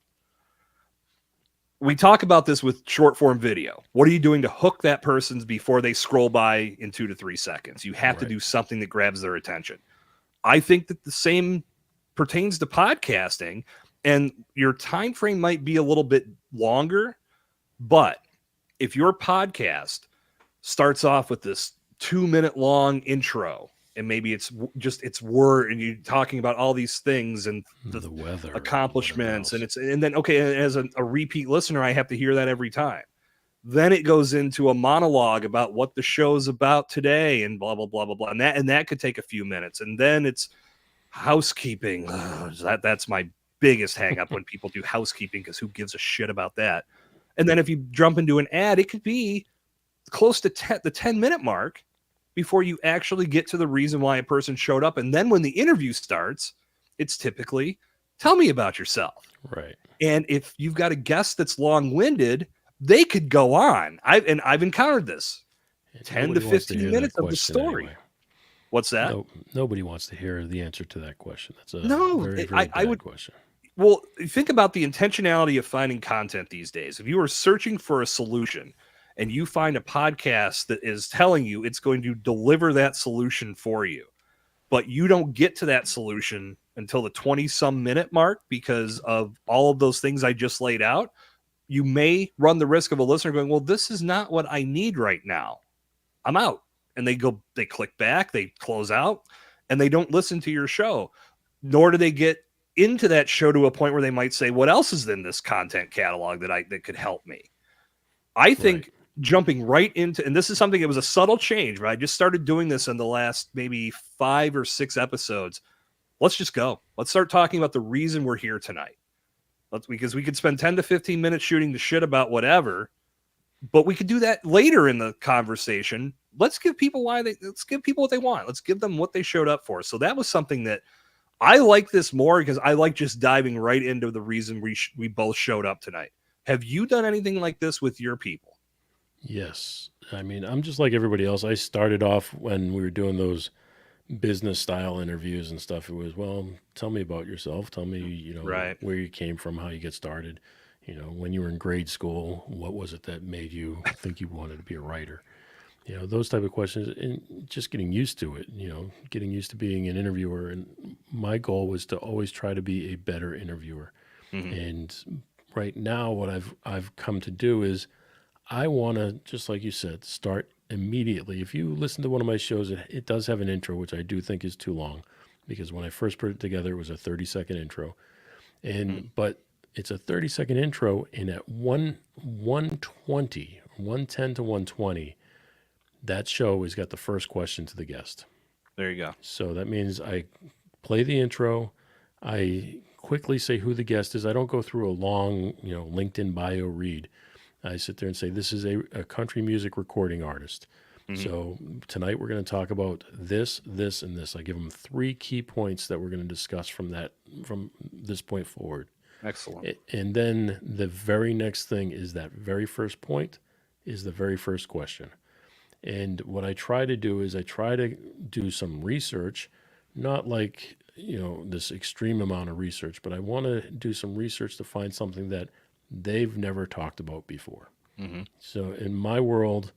we talk about this with short form video. What are you doing to hook that person's before they scroll by in 2 to 3 seconds? You have to do something that grabs their attention. I think that the same pertains to podcasting, and your time frame might be a little bit longer, but if your podcast starts off with this 2-minute long intro, and maybe it's word, and you're talking about all these things and the weather, accomplishments, and then okay, as a repeat listener, I have to hear that every time. Then it goes into a monologue about what the show's about today, and blah blah blah blah blah, and that could take a few minutes, and then it's housekeeping. That's my biggest hang up when people do housekeeping, because who gives a shit about that? And then if you jump into an ad, it could be close to the 10-minute mark before you actually get to the reason why a person showed up. And then when the interview starts, it's typically, tell me about yourself. Right. And if you've got a guest that's long-winded, they could go on. I've encountered this. 10 to 15 minutes of the story. Anyway. What's that? No, nobody wants to hear the answer to that question. That's a very bad question. Well, think about the intentionality of finding content these days. If you are searching for a solution and you find a podcast that is telling you it's going to deliver that solution for you, but you don't get to that solution until the 20-some minute mark because of all of those things I just laid out, you may run the risk of a listener going, well, this is not what I need right now. I'm out. And they click back, they close out, and they don't listen to your show. Nor do they get into that show to a point where they might say, what else is in this content catalog that could help me? I think jumping right into, and this is something that was a subtle change, but I just started doing this in the last maybe 5 or 6 episodes. Let's just go. Let's start talking about the reason we're here tonight. Because we could spend 10 to 15 minutes shooting the shit about whatever, but we could do that later in the conversation. Let's give people what they want. Let's give them what they showed up for. So that was something that I like this more, because I like just diving right into the reason we both showed up tonight. Have you done anything like this with your people? Yes. I mean, I'm just like everybody else. I started off when we were doing those business style interviews and stuff. It was, well, tell me about yourself. Tell me, where you came from, how you get started. When you were in grade school, what was it that made you think you wanted to be a writer? Those type of questions, and just getting used to it, getting used to being an interviewer. And my goal was to always try to be a better interviewer. Mm-hmm. And right now, what I've come to do is I want to, just like you said, start immediately. If you listen to one of my shows, it does have an intro, which I do think is too long, because when I first put it together, it was a 30-second intro. But it's a 30-second intro, and at 110 to 120, that show has got the first question to the guest. There you go. So that means I play the intro. I quickly say who the guest is. I don't go through a long, LinkedIn bio read. I sit there and say, this is a country music recording artist. Mm-hmm. So tonight we're going to talk about this, this, and this. I give them 3 key points that we're going to discuss from this point forward. Excellent. And then the very next thing is that very first point is the very first question. And what I try to do is I try to do some research, not like, this extreme amount of research, but I want to do some research to find something that they've never talked about before. Mm-hmm. So in my world,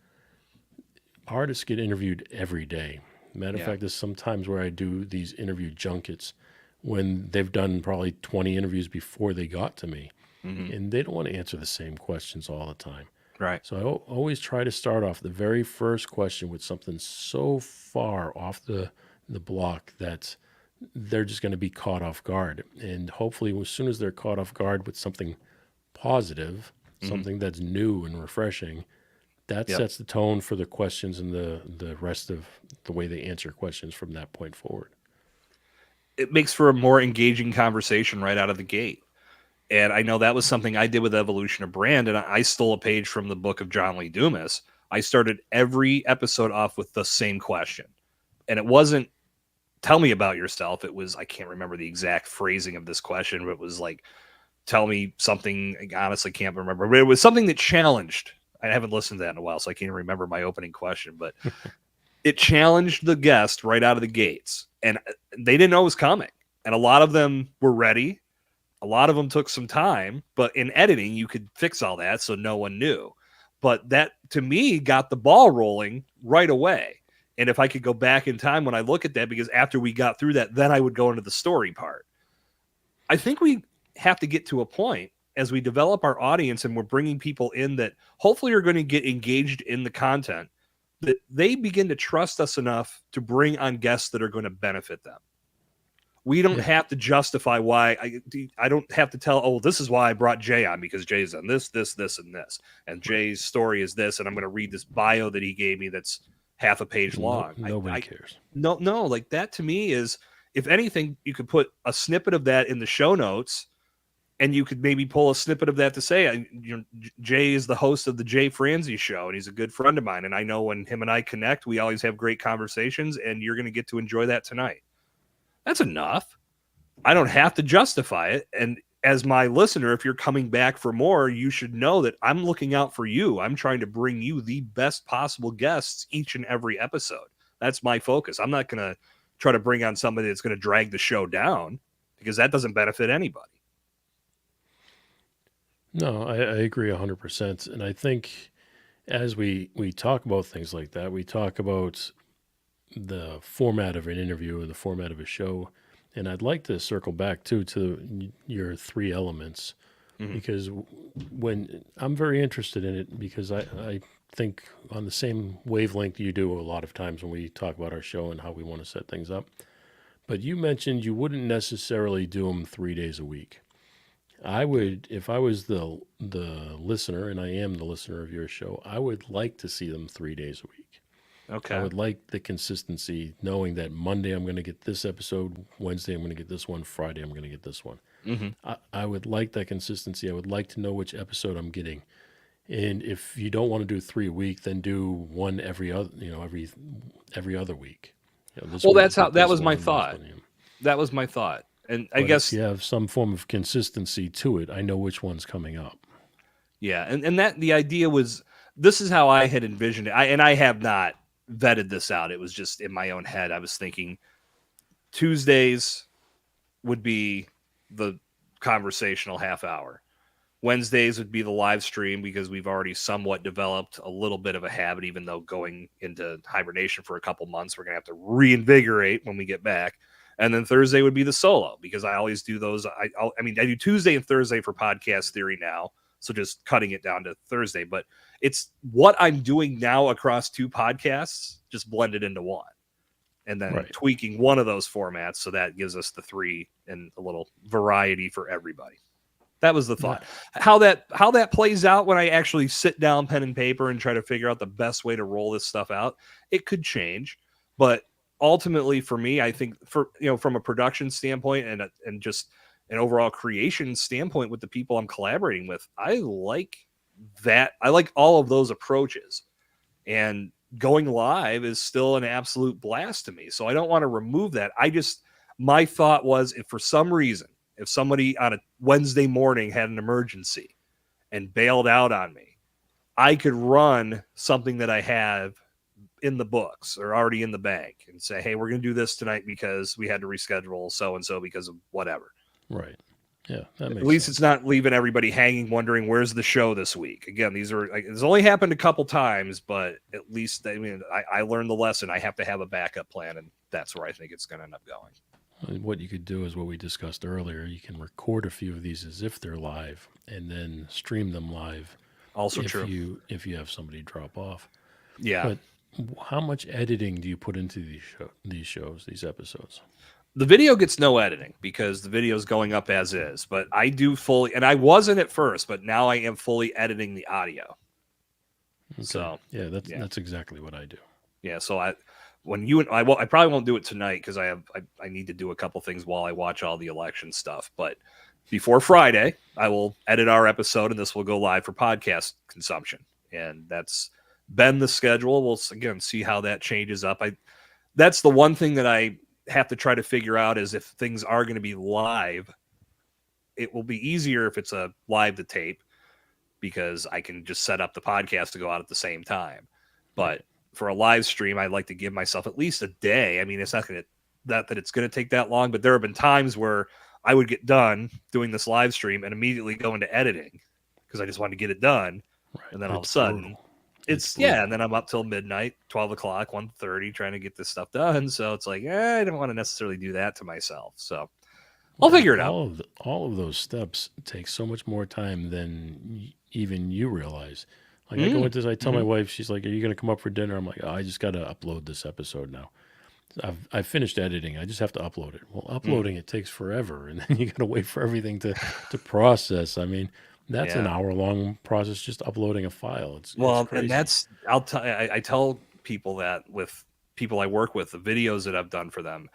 artists get interviewed every day. Matter of fact, there's sometimes where I do these interview junkets when they've done probably 20 interviews before they got to me. Mm-hmm. And they don't want to answer the same questions all the time. Right. So I always try to start off the very first question with something so far off the block that they're just going to be caught off guard. And hopefully, as soon as they're caught off guard with something positive, mm-hmm. something that's new and refreshing, that sets the tone for the questions and the rest of the way they answer questions from that point forward. It makes for a more engaging conversation right out of the gate. And I know that was something I did with Evolution of Brand, and I stole a page from the book of John Lee Dumas. I started every episode off with the same question. And it wasn't, tell me about yourself. It was, I can't remember the exact phrasing of this question, but it was like, tell me something. I honestly can't remember. But it was something that challenged. I haven't listened to that in a while, so I can't remember my opening question. But it challenged the guest right out of the gates. And they didn't know it was coming. And a lot of them were ready. A lot of them took some time, but in editing, you could fix all that so no one knew. But that, to me, got the ball rolling right away. And if I could go back in time when I look at that, because after we got through that, then I would go into the story part. I think we have to get to a point as we develop our audience and we're bringing people in that hopefully are going to get engaged in the content, that they begin to trust us enough to bring on guests that are going to benefit them. We don't have to justify why. I don't have to tell, oh, this is why I brought Jay on, because Jay's on this, and this. And Jay's story is this, and I'm going to read this bio that he gave me that's half a page long. Nobody cares. No, like that to me is, if anything, you could put a snippet of that in the show notes, and you could maybe pull a snippet of that to say, Jay is the host of the Jay Franze show, and he's a good friend of mine. And I know when him and I connect, we always have great conversations, and you're going to get to enjoy that tonight. That's enough. I don't have to justify it. And as my listener, if you're coming back for more, you should know that I'm looking out for you. I'm trying to bring you the best possible guests each and every episode. That's my focus. I'm not going to try to bring on somebody that's going to drag the show down, because that doesn't benefit anybody. No, I agree 100%. And I think as we talk about things like that, we talk about the format of an interview or the format of a show. And I'd like to circle back too to your three elements, because when I'm very interested in it, because I think on the same wavelength you do a lot of times when we talk about our show and how we want to set things up. But you mentioned you wouldn't necessarily do them 3 days a week. I would, if I was the listener, and I am the listener of your show, I would like to see them 3 days a week. Okay. I would like the consistency, knowing that Monday I'm going to get this episode, Wednesday I'm going to get this one, Friday I'm going to get this one. I would like that consistency. I would like to know which episode I'm getting. And if you don't want to do 3 a week, then do one every other, every other week. Well, that's how, that was my thought. That was my thought. And I guess if you have some form of consistency to it, I know which one's coming up. Yeah. And that the idea was, this is how I had envisioned it. I have not vetted this out. It was just in my own head. I was thinking Tuesdays would be the conversational half hour. Wednesdays would be the live stream, because we've already somewhat developed a little bit of a habit, even though going into hibernation for a couple months, we're going to have to reinvigorate when we get back. And then Thursday would be the solo, because I always do those. I do Tuesday and Thursday for Podcast Theory now. So just cutting it down to Thursday, but it's what I'm doing now across two podcasts, just blended into one, and then tweaking one of those formats. So that gives us the three and a little variety for everybody. That was the thought. Yeah. How that plays out when I actually sit down, pen and paper, and try to figure out the best way to roll this stuff out, it could change, but ultimately for me, I think from a production standpoint and just an overall creation standpoint with the people I'm collaborating with, I like that. I like all of those approaches, and going live is still an absolute blast to me. So I don't want to remove that. My thought was, if for some reason, if somebody on a Wednesday morning had an emergency and bailed out on me, I could run something that I have in the books or already in the bank and say, hey, we're going to do this tonight because we had to reschedule so-and-so because of whatever. Right. Yeah. That makes At least sense. It's not leaving everybody hanging, wondering where's the show this week. Again, it's only happened a couple times, but at least I learned the lesson. I have to have a backup plan, and that's where I think it's going to end up going. And what you could do is what we discussed earlier. You can record a few of these as if they're live, and then stream them live. Also true. If you have somebody drop off. Yeah. But how much editing do you put into these episodes? The video gets no editing, because the video is going up as is, but I do fully, and I wasn't at first, but now I am fully editing the audio. Okay. So that's exactly what I do. Yeah. So I probably won't do it tonight, because I need to do a couple things while I watch all the election stuff, but before Friday, I will edit our episode, and this will go live for podcast consumption. And that's been the schedule. We'll again see how that changes up. That's the one thing that I have to try to figure out, is if things are going to be live, it will be easier if it's a live to tape, because I can just set up the podcast to go out at the same time. But for a live stream, I'd like to give myself at least a day. I mean, it's not going to, that it's going to take that long, but there have been times where I would get done doing this live stream and immediately go into editing because I just wanted to get it done. Right. And then all of a It's sudden, brutal. and then I'm up till midnight, 12 o'clock, 1:30, trying to get this stuff done. So it's like, I don't want to necessarily do that to myself. So I'll figure it out. All of those steps take so much more time than even you realize. Like I go into this, I tell my wife, she's like, "Are you going to come up for dinner?" I'm like, "Oh, I just got to upload this episode now. I've finished editing. I just have to upload it." Well, uploading it takes forever, and then you got to wait for everything to process. I mean, that's an hour-long process just uploading a file. It's crazy. And that's I tell people that with people I work with, the videos that I've done for them,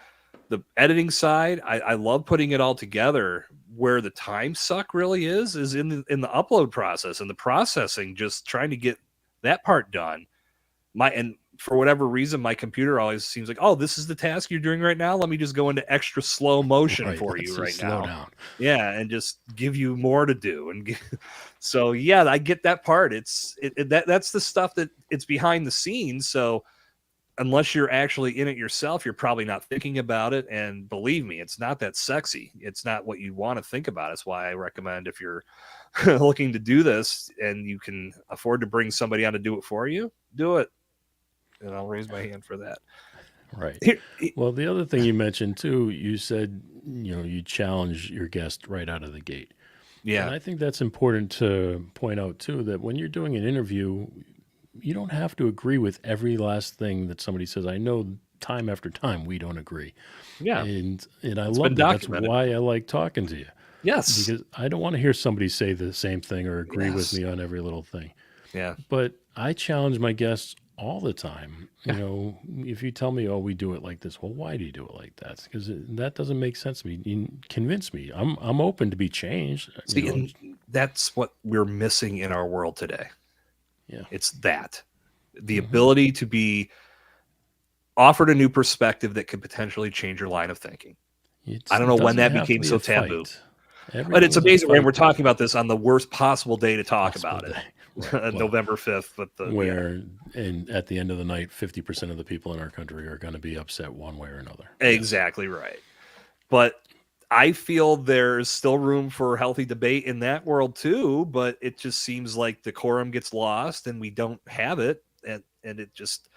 the editing side, I love putting it all together. Where the time suck really is in the upload process and the processing, just trying to get that part done. And for whatever reason, my computer always seems like, oh, this is the task you're doing right now. Let me just go into extra slow motion for you right now. Slow down. Yeah, and just give you more to do. And so, yeah, I get that part. That's the stuff that it's behind the scenes. So unless you're actually in it yourself, you're probably not thinking about it. And believe me, it's not that sexy. It's not what you want to think about. That's why I recommend, if you're looking to do this and you can afford to bring somebody on to do it for you, do it. And I'll raise my hand for that. Right. Well, the other thing you mentioned too, you said, you challenge your guest right out of the gate. Yeah. And I think that's important to point out too, that when you're doing an interview, you don't have to agree with every last thing that somebody says. I know time after time we don't agree. Yeah. And I love that. That's why I like talking to you. Yes. Because I don't want to hear somebody say the same thing or agree with me on every little thing. Yeah. But I challenge my guests all the time. If you tell me, oh, we do it like this, well, why do you do it like that? Because that doesn't make sense to me. You convince me. I'm open to be changed. See, and that's what we're missing in our world today. Yeah. It's the ability to be offered a new perspective that could potentially change your line of thinking. I don't know when that became so taboo. But it's amazing when we're talking about this on the worst possible day to talk about it. Right. November 5th. But and at the end of the night, 50% of the people in our country are going to be upset one way or another. Exactly right. But I feel there's still room for healthy debate in that world too, but it just seems like decorum gets lost and we don't have it. And it just,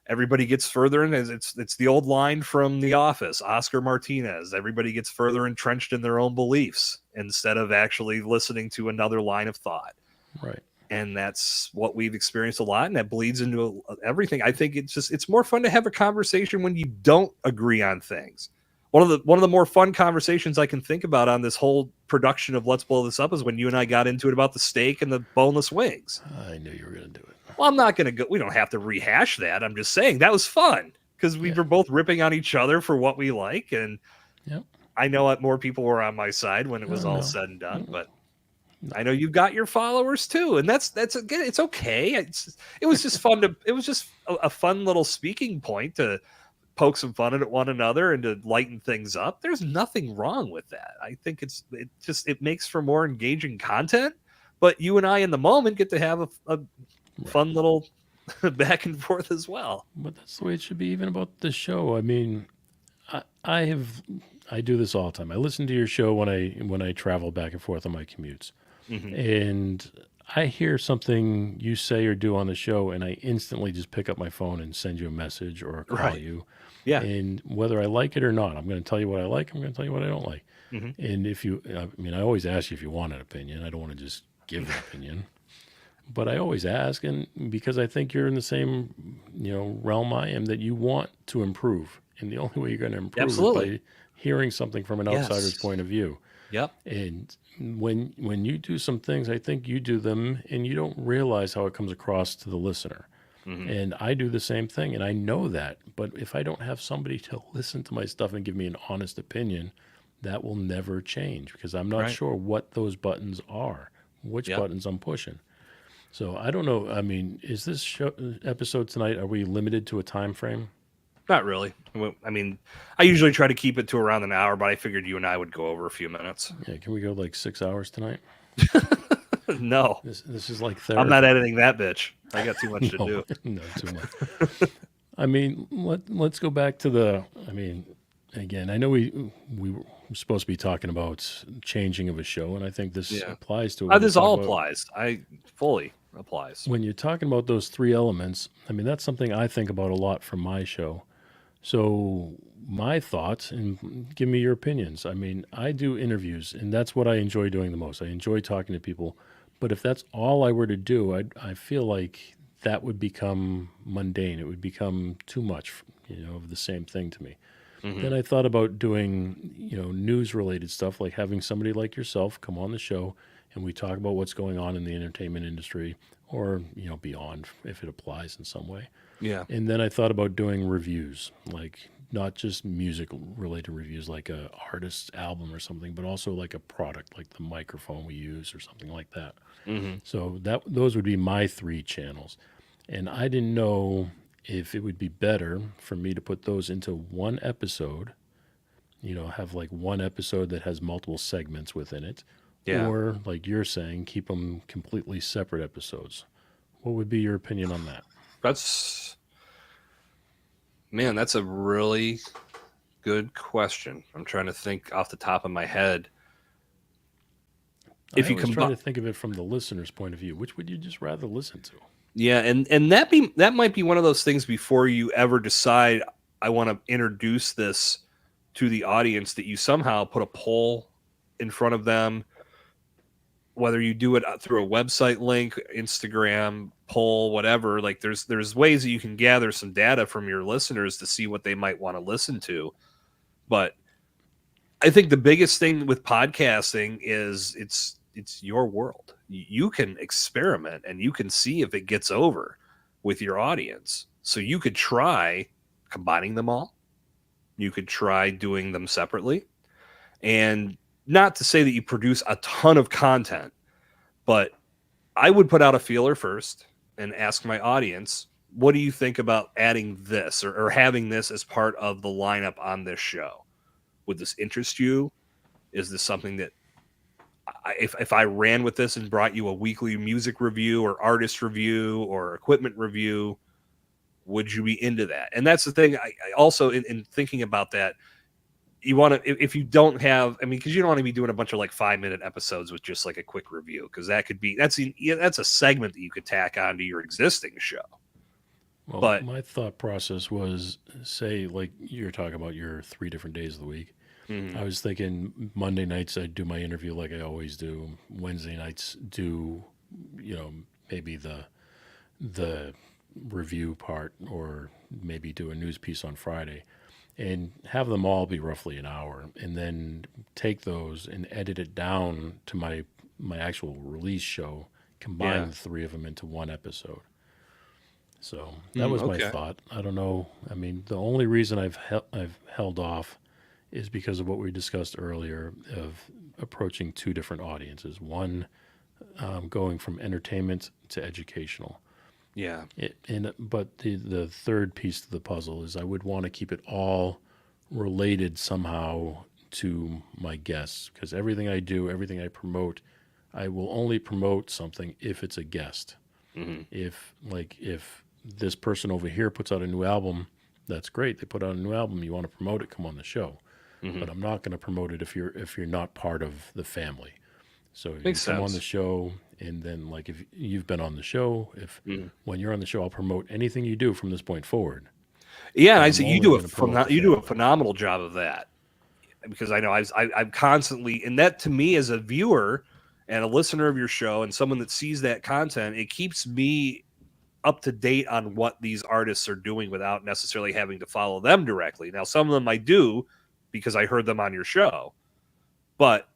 everybody gets further in. It's the old line from The Office, Oscar Martinez. Everybody gets further entrenched in their own beliefs instead of actually listening to another line of thought. Right. And that's what we've experienced a lot, and that bleeds into everything. I think it's more fun to have a conversation when you don't agree on things. One of the more fun conversations I can think about on this whole production of Let's Blow This Up is when you and I got into it about the steak and the boneless wings. I knew you were going to do it. Well, I'm not going to go. We don't have to rehash that. I'm just saying that was fun because we were both ripping on each other for what we like. And I know that more people were on my side when it was all said and done, but I know you've got your followers too. And that's again, it's okay. It was just fun it was just a fun little speaking point to poke some fun at one another and to lighten things up. There's nothing wrong with that. I think it makes for more engaging content, but you and I in the moment get to have a fun little back and forth as well. But that's the way it should be, even about the show. I mean, I do this all the time. I listen to your show when I travel back and forth on my commutes. And I hear something you say or do on the show, and I instantly just pick up my phone and send you a message or call you. Yeah. And whether I like it or not, I'm going to tell you what I like. I'm going to tell you what I don't like. And I always ask you if you want an opinion. I don't want to just give an opinion, but I always ask, and because I think you're in the same realm I am, that you want to improve, and the only way you're going to improve is by hearing something from an outsider's point of view. Yep. And when you do some things, I think you do them and you don't realize how it comes across to the listener. And I do the same thing, and I know that. But if I don't have somebody to listen to my stuff and give me an honest opinion, that will never change, because I'm not sure what those buttons are, which buttons I'm pushing. So I don't know. I mean, is this episode tonight, are we limited to a time frame? Not really. I mean, I usually try to keep it to around an hour, but I figured you and I would go over a few minutes. Yeah, can we go like 6 hours tonight? No. This is like therapy. I'm not editing that bitch. I got too much to do. No, too much. I mean, let's go back to again, I know we supposed to be talking about changing of a show, and I think this Yeah. applies to it when you This talk all about applies. I fully applies. when you're talking about those three elements. I mean, that's something I think about a lot for my show. So my thoughts, and give me your opinions. I mean, I do interviews, and that's what I enjoy doing the most. I enjoy talking to people. But if that's all I were to do, I feel like that would become mundane. It would become too much, of the same thing to me. Hmm. Then I thought about doing, news related stuff, like having somebody like yourself come on the show and we talk about what's going on in the entertainment industry or, beyond if it applies in some way. Yeah. And then I thought about doing reviews, like not just music related reviews, like a artist's album or something, but also like a product, like the microphone we use or something like that. Hmm. So those would be my three channels. And I didn't know if it would be better for me to put those into one episode, have like one episode that has multiple segments within it, Yeah. or like you're saying, keep them completely separate episodes. What would be your opinion on that? That's Man, that's a really good question. I'm trying to think off the top of my head. I If you always try combine, to think of it from the listener's point of view. Which would you just rather listen to? yeah, and that might be one of those things before you ever decide I want to introduce this to the audience that you somehow put a poll in front of them, whether you do it through a website link, Instagram poll, whatever. Like there's ways that you can gather some data from your listeners to see what they might want to listen to. But I think the biggest thing with podcasting is it's your world. You can experiment and you can see if it gets over with your audience. So you could try combining them all. You could try doing them separately. And not to say that you produce a ton of content, but I would put out a feeler first and ask my audience, what do you think about adding this or having this as part of the lineup on this show? Would this interest you? Is this something that if I ran with this and brought you a weekly music review or artist review or equipment review, would you be into that? And that's the thing. I also, in thinking about that, you want to, if you don't have, I mean, because you don't want to be doing a bunch of like 5-minute episodes with just like a quick review, because that's a segment that you could tack onto your existing show. Well, But my thought process was, say, like you're talking about your 3 different days of the week. mhm, I was thinking Monday nights I'd do my interview like I always do. Wednesday nights do, you know, maybe the review part, or maybe do a news piece on Friday, and have them all be roughly an hour, and then take those and edit it down to my actual release show. Combine yeah, the three of them into one episode. So that was my okay, thought. I don't know. I mean, the only reason I've held off is because of what we discussed earlier of approaching two different audiences. One, going from entertainment to educational. yeah, But the third piece to the puzzle is I would want to keep it all related somehow to my guests, because everything I do, everything I promote, I will only promote something if it's a guest. hmm, If this person over here puts out a new album, that's great. They put out a new album, you want to promote it, come on the show. hmm, But I'm not going to promote it if you're not part of the family. So you makes come on the sense. show, and then like if you've been on the show, if Mhm. when you're on the show, I'll promote anything you do from this point forward. Yeah, and But I I'm say only going to promote the you do a family. phenomenal job of that, because I know I'm constantly, and that to me as a viewer and a listener of your show and someone that sees that content, it keeps me up to date on what these artists are doing without necessarily having to follow them directly. Now, some of them I do because I heard them on your show, but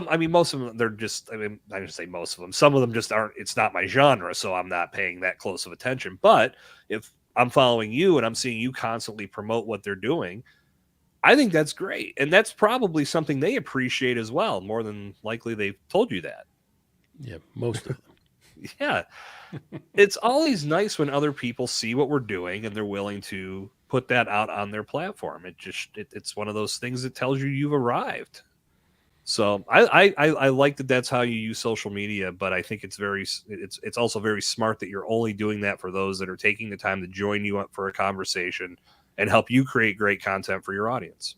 I mean, most of them, they're just, I mean, I just say most of them. Some of them just aren't, it's not my genre, so I'm not paying that close of attention. But if I'm following you and I'm seeing you constantly promote what they're doing, I think that's great. And that's probably something they appreciate as well. More than likely, they've told you that. Yeah, most of them. Yeah. It's always nice when other people see what we're doing and they're willing to put that out on their platform. It's one of those things that tells you you've arrived. So I like that that's how you use social media, but I think it's also very smart that you're only doing that for those that are taking the time to join you up for a conversation and help you create great content for your audience.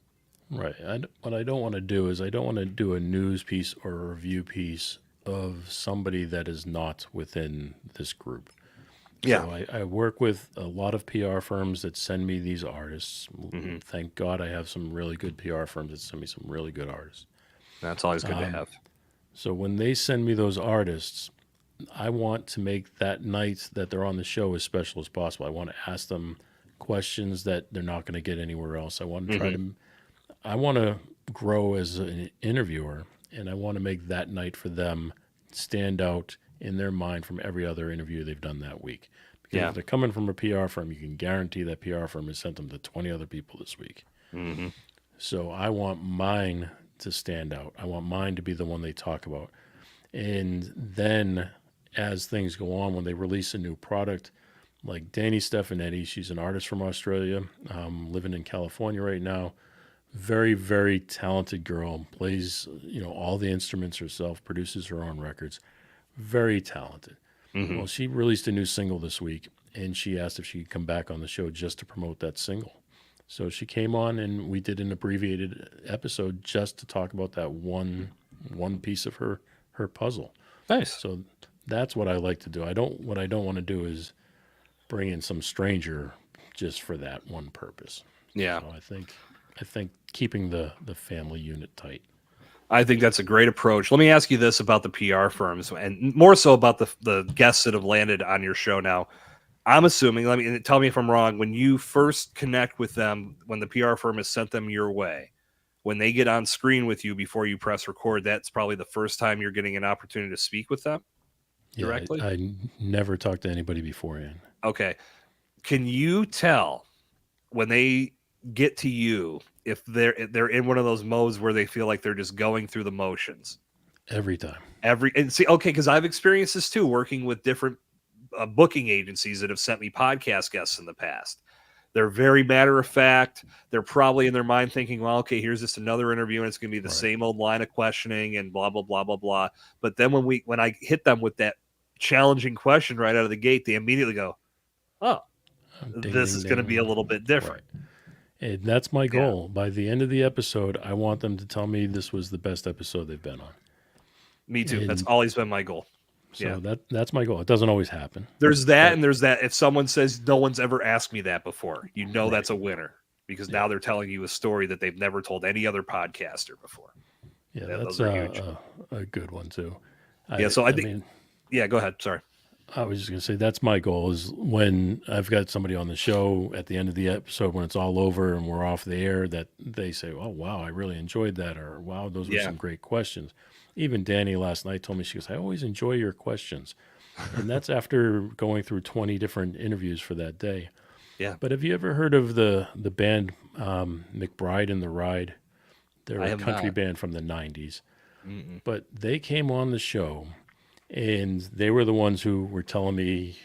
Right. What I don't want to do is I don't want to do a news piece or a review piece of somebody that is not within this group. Yeah. So I work with a lot of PR firms that send me these artists. Hmm. Thank God I have some really good PR firms that send me some really good artists. That's always good to Um, have. so when they send me those artists, I want to make that night that they're on the show as special as possible. I want to ask them questions that they're not going to get anywhere else. Hmm. I want to grow as an interviewer, and I want to make that night for them stand out in their mind from every other interview they've done that week. Because Yeah. if they're coming from a PR firm, you can guarantee that PR firm has sent them to 20 other people this week. Hmm. So I want mine to stand out. I want mine to be the one they talk about. And then as things go on, when they release a new product, like Danny Stefanetti, she's an artist from Australia, living in California right now. Very, very talented girl. Plays, all the instruments herself. Produces her own records. Very talented. Hmm. Well, she released a new single this week, and she asked if she could come back on the show just to promote that single. So she came on, and we did an abbreviated episode just to talk about that one piece of her puzzle. Nice. So that's what I like to do. What I don't want to do is bring in some stranger just for that one purpose. Yeah. So I think keeping the family unit tight. I think that's a great approach. Let me ask you this about the PR firms, and more so about the guests that have landed on your show now. I'm assuming, let me tell me if I'm wrong, when you first connect with them, when the PR firm has sent them your way, when they get on screen with you before you press record, that's probably the first time you're getting an opportunity to speak with them Yeah, directly? I never talked to anybody beforehand. Okay. Can you tell when they get to you if they're in one of those modes where they feel like they're just going through the motions? Every time. And see, okay, because I've experienced this too, working with different booking agencies that have sent me podcast guests in the past. They're very matter of fact. They're probably in their mind thinking, well, okay, here's just another interview, and it's going to be the Right. same old line of questioning and blah blah blah blah blah. But then when I hit them with that challenging question right out of the gate, they immediately go, oh, Ding, this ding, is going to be a ding. little bit Right. different. And that's my Yeah, goal. By the end of the episode, I want them to tell me this was the best episode they've been on. me too. That's And always been my goal. Yeah. so that's my goal. It doesn't always happen. There's that, But and there's that. If someone says no one's ever asked me that before, right. that's a winner because Yeah. now they're telling you a story that they've never told any other podcaster before. Yeah, Yeah, that's those are huge. a good one too. Yeah, I so I I think, mean, yeah, go ahead. Sorry. I was just gonna say that's my goal is when I've got somebody on the show at the end of the episode when it's all over and we're off the air that they say, "Oh wow, I really enjoyed that," or "Wow, those were Yeah. some great questions." Even Danny last night told me she goes, "I always enjoy your questions," and that's after going through 20 different interviews for that day. Yeah. But have you ever heard of the band McBride and the Ride? They're I a have country not. band from the 90s. Mm-mm. But they came on the show and they were the ones who were telling me,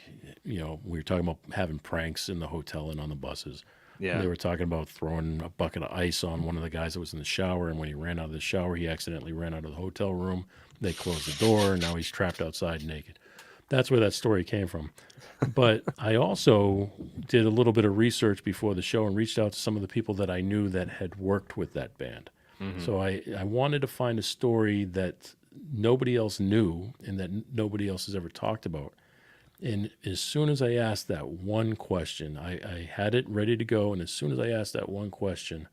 we were talking about having pranks in the hotel and on the buses. And Yeah. they were talking about throwing a bucket of ice on one of the guys that was in the shower. And when he ran out of the shower, he accidentally ran out of the hotel room. They closed the door, and now he's trapped outside naked. That's where that story came from. But I also did a little bit of research before the show and reached out to some of the people that I knew that had worked with that band. Hmm. So I wanted to find a story that nobody else knew and that nobody else has ever talked about. And as soon as I asked that one question, I had it ready to go. And as soon as I asked that one question,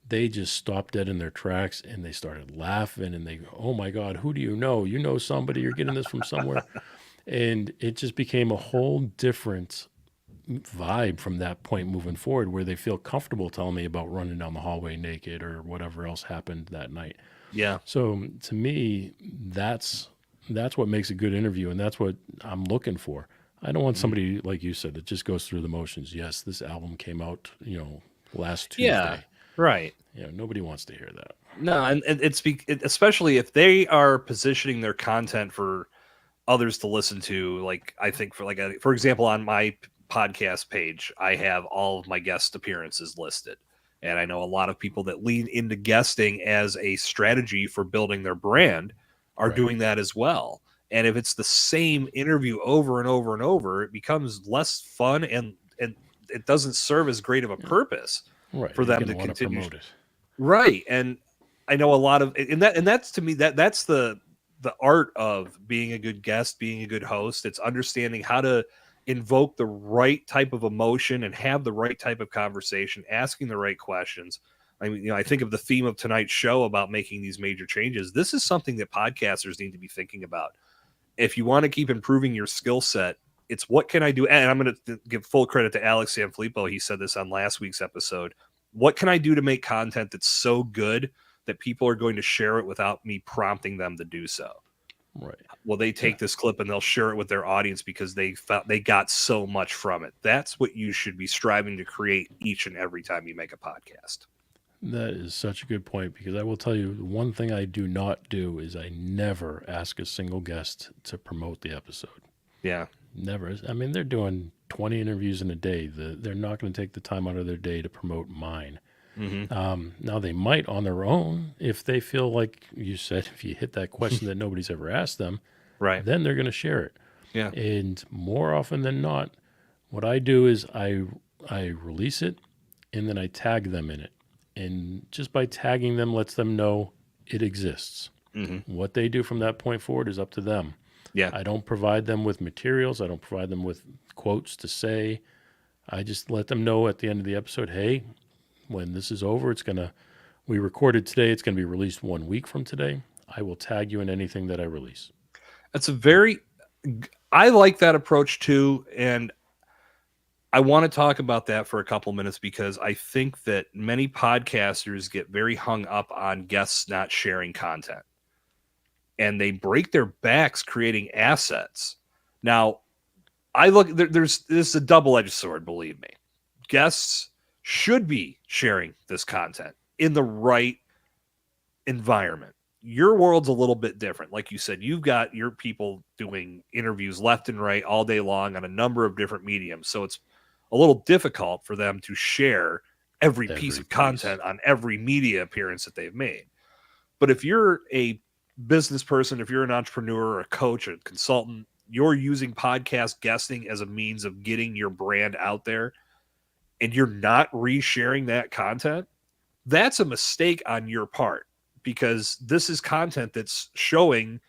they just stopped dead in their tracks and they started laughing and they go, "Oh my God, who do you know? You know somebody, you're getting this from somewhere." And it just became a whole different vibe from that point moving forward where they feel comfortable telling me about running down the hallway naked or whatever else happened that night. Yeah. So to me, that's what makes a good interview and that's what I'm looking for. I don't want Mhm. somebody like you said that just goes through the motions. Yes, this album came out, last Yeah. Tuesday. Right. Nobody wants to hear that. No, and especially if they are positioning their content for others to listen to. Like I think for example, on my podcast page, I have all of my guest appearances listed, and I know a lot of people that lean into guesting as a strategy for building their brand are Right. doing that as well. And if it's the same interview over and over and over, it becomes less fun and it doesn't serve as great of a Yeah. purpose Right. for You're them going to to want to continue. promote it. Right. And I know a lot of, and that's to me, that's the art of being a good guest, being a good host. It's understanding how to invoke the right type of emotion and have the right type of conversation, asking the right questions. I mean, I think of the theme of tonight's show about making these major changes. This is something that podcasters need to be thinking about. If you want to keep improving your skill set, it's what can I do? And I'm going to give full credit to Alex Sanfilippo. He said this on last week's episode. What can I do to make content that's so good that people are going to share it without me prompting them to do so? Right. Well, they take this clip and they'll share it with their audience because they felt they got so much from it. That's what you should be striving to create each and every time you make a podcast. That is such a good point because I will tell you the one thing I do not do is I never ask a single guest to promote the episode. Yeah. Never. I mean, they're doing 20 interviews in a day. They're not going to take the time out of their day to promote mine. Now, they might on their own if they feel like you said, if you hit that question that nobody's ever asked them, Right. then they're going to share it. Yeah. And more often than not, what I do is I release it and then I tag them in it. And just by tagging them lets them know it exists. What they do from that point forward is up to them. Yeah. I don't provide them with materials. I don't provide them with quotes to say. I just let them know at the end of the episode, hey, when this is over, we recorded today. It's going to be released 1 week from today. I will tag you in anything that I release. That's I like that approach too. And I want to talk about that for a couple minutes because I think that many podcasters get very hung up on guests not sharing content. And they break their backs creating assets. Now, this is a double-edged sword, believe me. Guests should be sharing this content in the right environment. Your world's a little bit different. Like you said, you've got your people doing interviews left and right all day long on a number of different mediums. So it's a little difficult for them to share every piece of content on every media appearance that they've made. But if you're a business person, if you're an entrepreneur or a coach or a consultant, you're using podcast guesting as a means of getting your brand out there and you're not resharing that content, that's a mistake on your part because this is content that's showing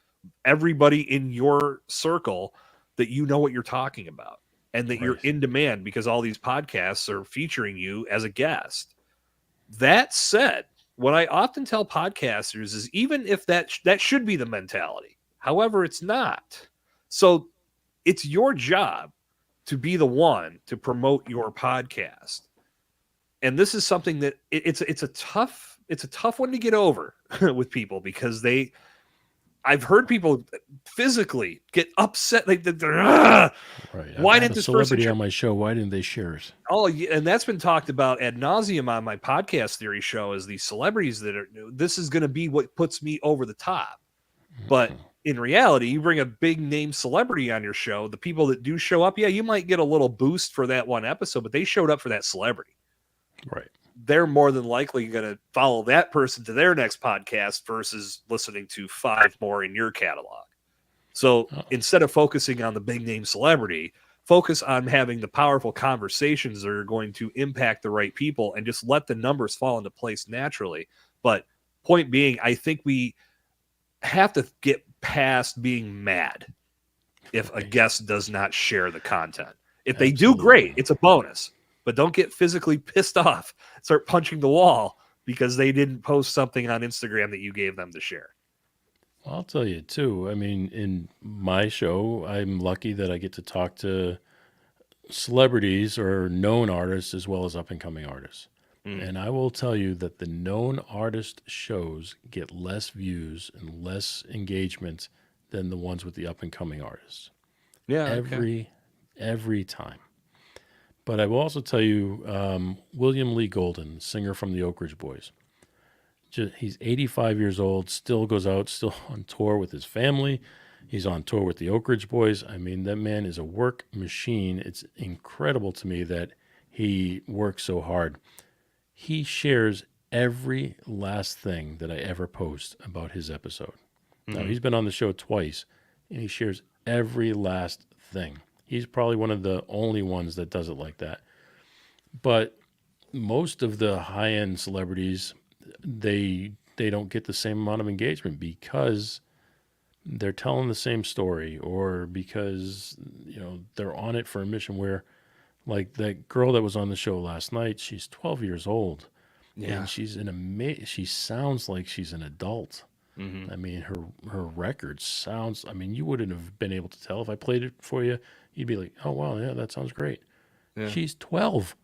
everybody in your circle that you know what you're talking about and that you're in demand because all these podcasts are featuring you as a guest. That said, what I often tell podcasters is even if that should be the mentality, however, it's not. So it's your job to be the one to promote your podcast. And this is something that it's a tough one to get over with people because I've heard people physically get upset. Like, right. Why didn't this celebrity on my show? Why didn't they share it? Oh, yeah, and that's been talked about ad nauseum on my podcast theory show. Is these celebrities this is going to be what puts me over the top. But in reality, you bring a big name celebrity on your show. The people that do show up, yeah, you might get a little boost for that one episode, but they showed up for that celebrity. Right. They're more than likely going to follow that person to their next podcast versus listening to 5 more in your catalog. So instead of focusing on the big name celebrity, focus on having the powerful conversations that are going to impact the right people and just let the numbers fall into place naturally. But point being, I think we have to get past being mad if a guest does not share the content. If they do, great, it's a bonus. But don't get physically pissed off. Start punching the wall because they didn't post something on Instagram that you gave them to share. Well, I'll tell you, too. I mean, in my show, I'm lucky that I get to talk to celebrities or known artists as well as up-and-coming artists. And I will tell you that the known artist shows get less views and less engagement than the ones with the up-and-coming artists. Yeah, Every time. But I will also tell you, William Lee Golden, singer from the Oak Ridge Boys, he's 85 years old, still goes out, still on tour with his family. He's on tour with the Oak Ridge Boys. I mean, that man is a work machine. It's incredible to me that he works so hard. He shares every last thing that I ever post about his episode. Now, he's been on the show twice, and he shares every last thing. He's probably one of the only ones that does it like that. But most of the high-end celebrities, they don't get the same amount of engagement because they're telling the same story, or because they're on it for a mission where, like that girl that was on the show last night, she's 12 years old, Yeah. and she sounds like she's an adult. Hmm. I mean, her record sounds. I mean, you wouldn't have been able to tell if I played it for you. You'd be like, "Oh wow, yeah, that sounds great." Yeah. She's 12,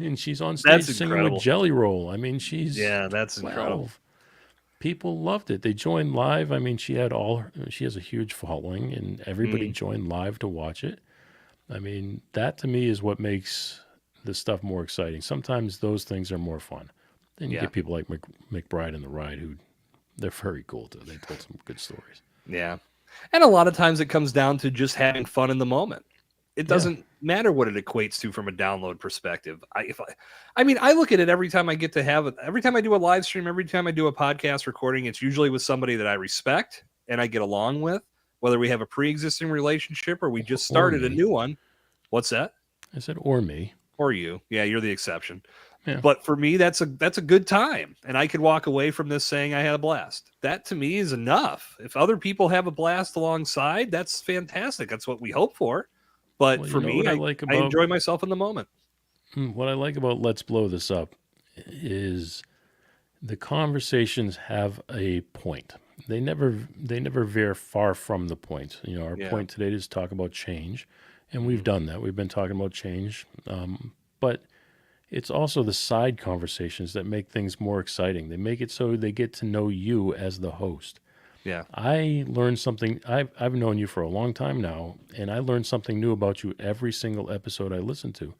and she's on stage That's singing with incredible. Jelly Roll. I mean, she's Yeah, that's 12. incredible. People loved it. They joined live. I mean, she has a huge following, and everybody Mm. joined live to watch it. I mean, that to me is what makes the stuff more exciting. Sometimes those things are more fun. Then you Yeah. get people like McBride and the Ride, who they're very cool too. They told some good stories. Yeah. And a lot of times it comes down to just having fun in the moment. It Yeah. doesn't matter what it equates to from a download perspective. I mean, I look at it every time I get to have it. Every time I do a live stream, every time I do a podcast recording, it's usually with somebody that I respect and I get along with, whether we have a pre-existing relationship or we just started a me. new one. What's that? I said, or me. Or you. Yeah, you're the exception. Yeah. But for me, that's a good time. And I could walk away from this saying I had a blast. That to me is enough. If other people have a blast alongside, that's fantastic. That's what we hope for. But Well, for me, what I enjoy myself in the moment. What I like about Let's Blow This Up is the conversations have a point. They never veer far from the point. Our Yeah. point today is to talk about change, and we've done that. We've been talking about change, but it's also the side conversations that make things more exciting. They make it so they get to know you as the host. Yeah. I learned something. I've known you for a long time now, and I learn something new about you every single episode I listen to.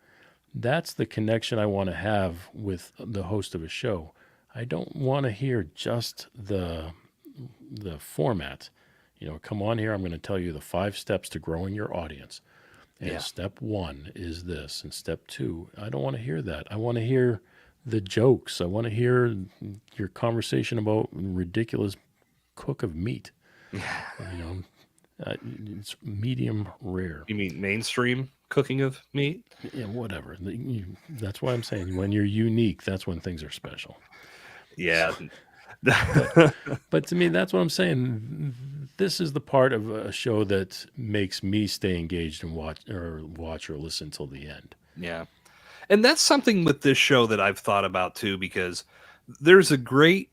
That's the connection I want to have with the host of a show. I don't want to hear just the format. Come on here, I'm going to tell you the 5 steps to growing your audience. And Yeah. step 1 is this, and step 2, I don't want to hear that. I want to hear the jokes. I want to hear your conversation about ridiculous cook of meat. It's medium rare. You mean mainstream cooking of meat? Yeah, whatever. That's why I'm saying when you're unique, that's when things are special. Yeah. But to me, that's what I'm saying. This is the part of a show that makes me stay engaged and watch or listen till the end. Yeah. And that's something with this show that I've thought about too, because there's a great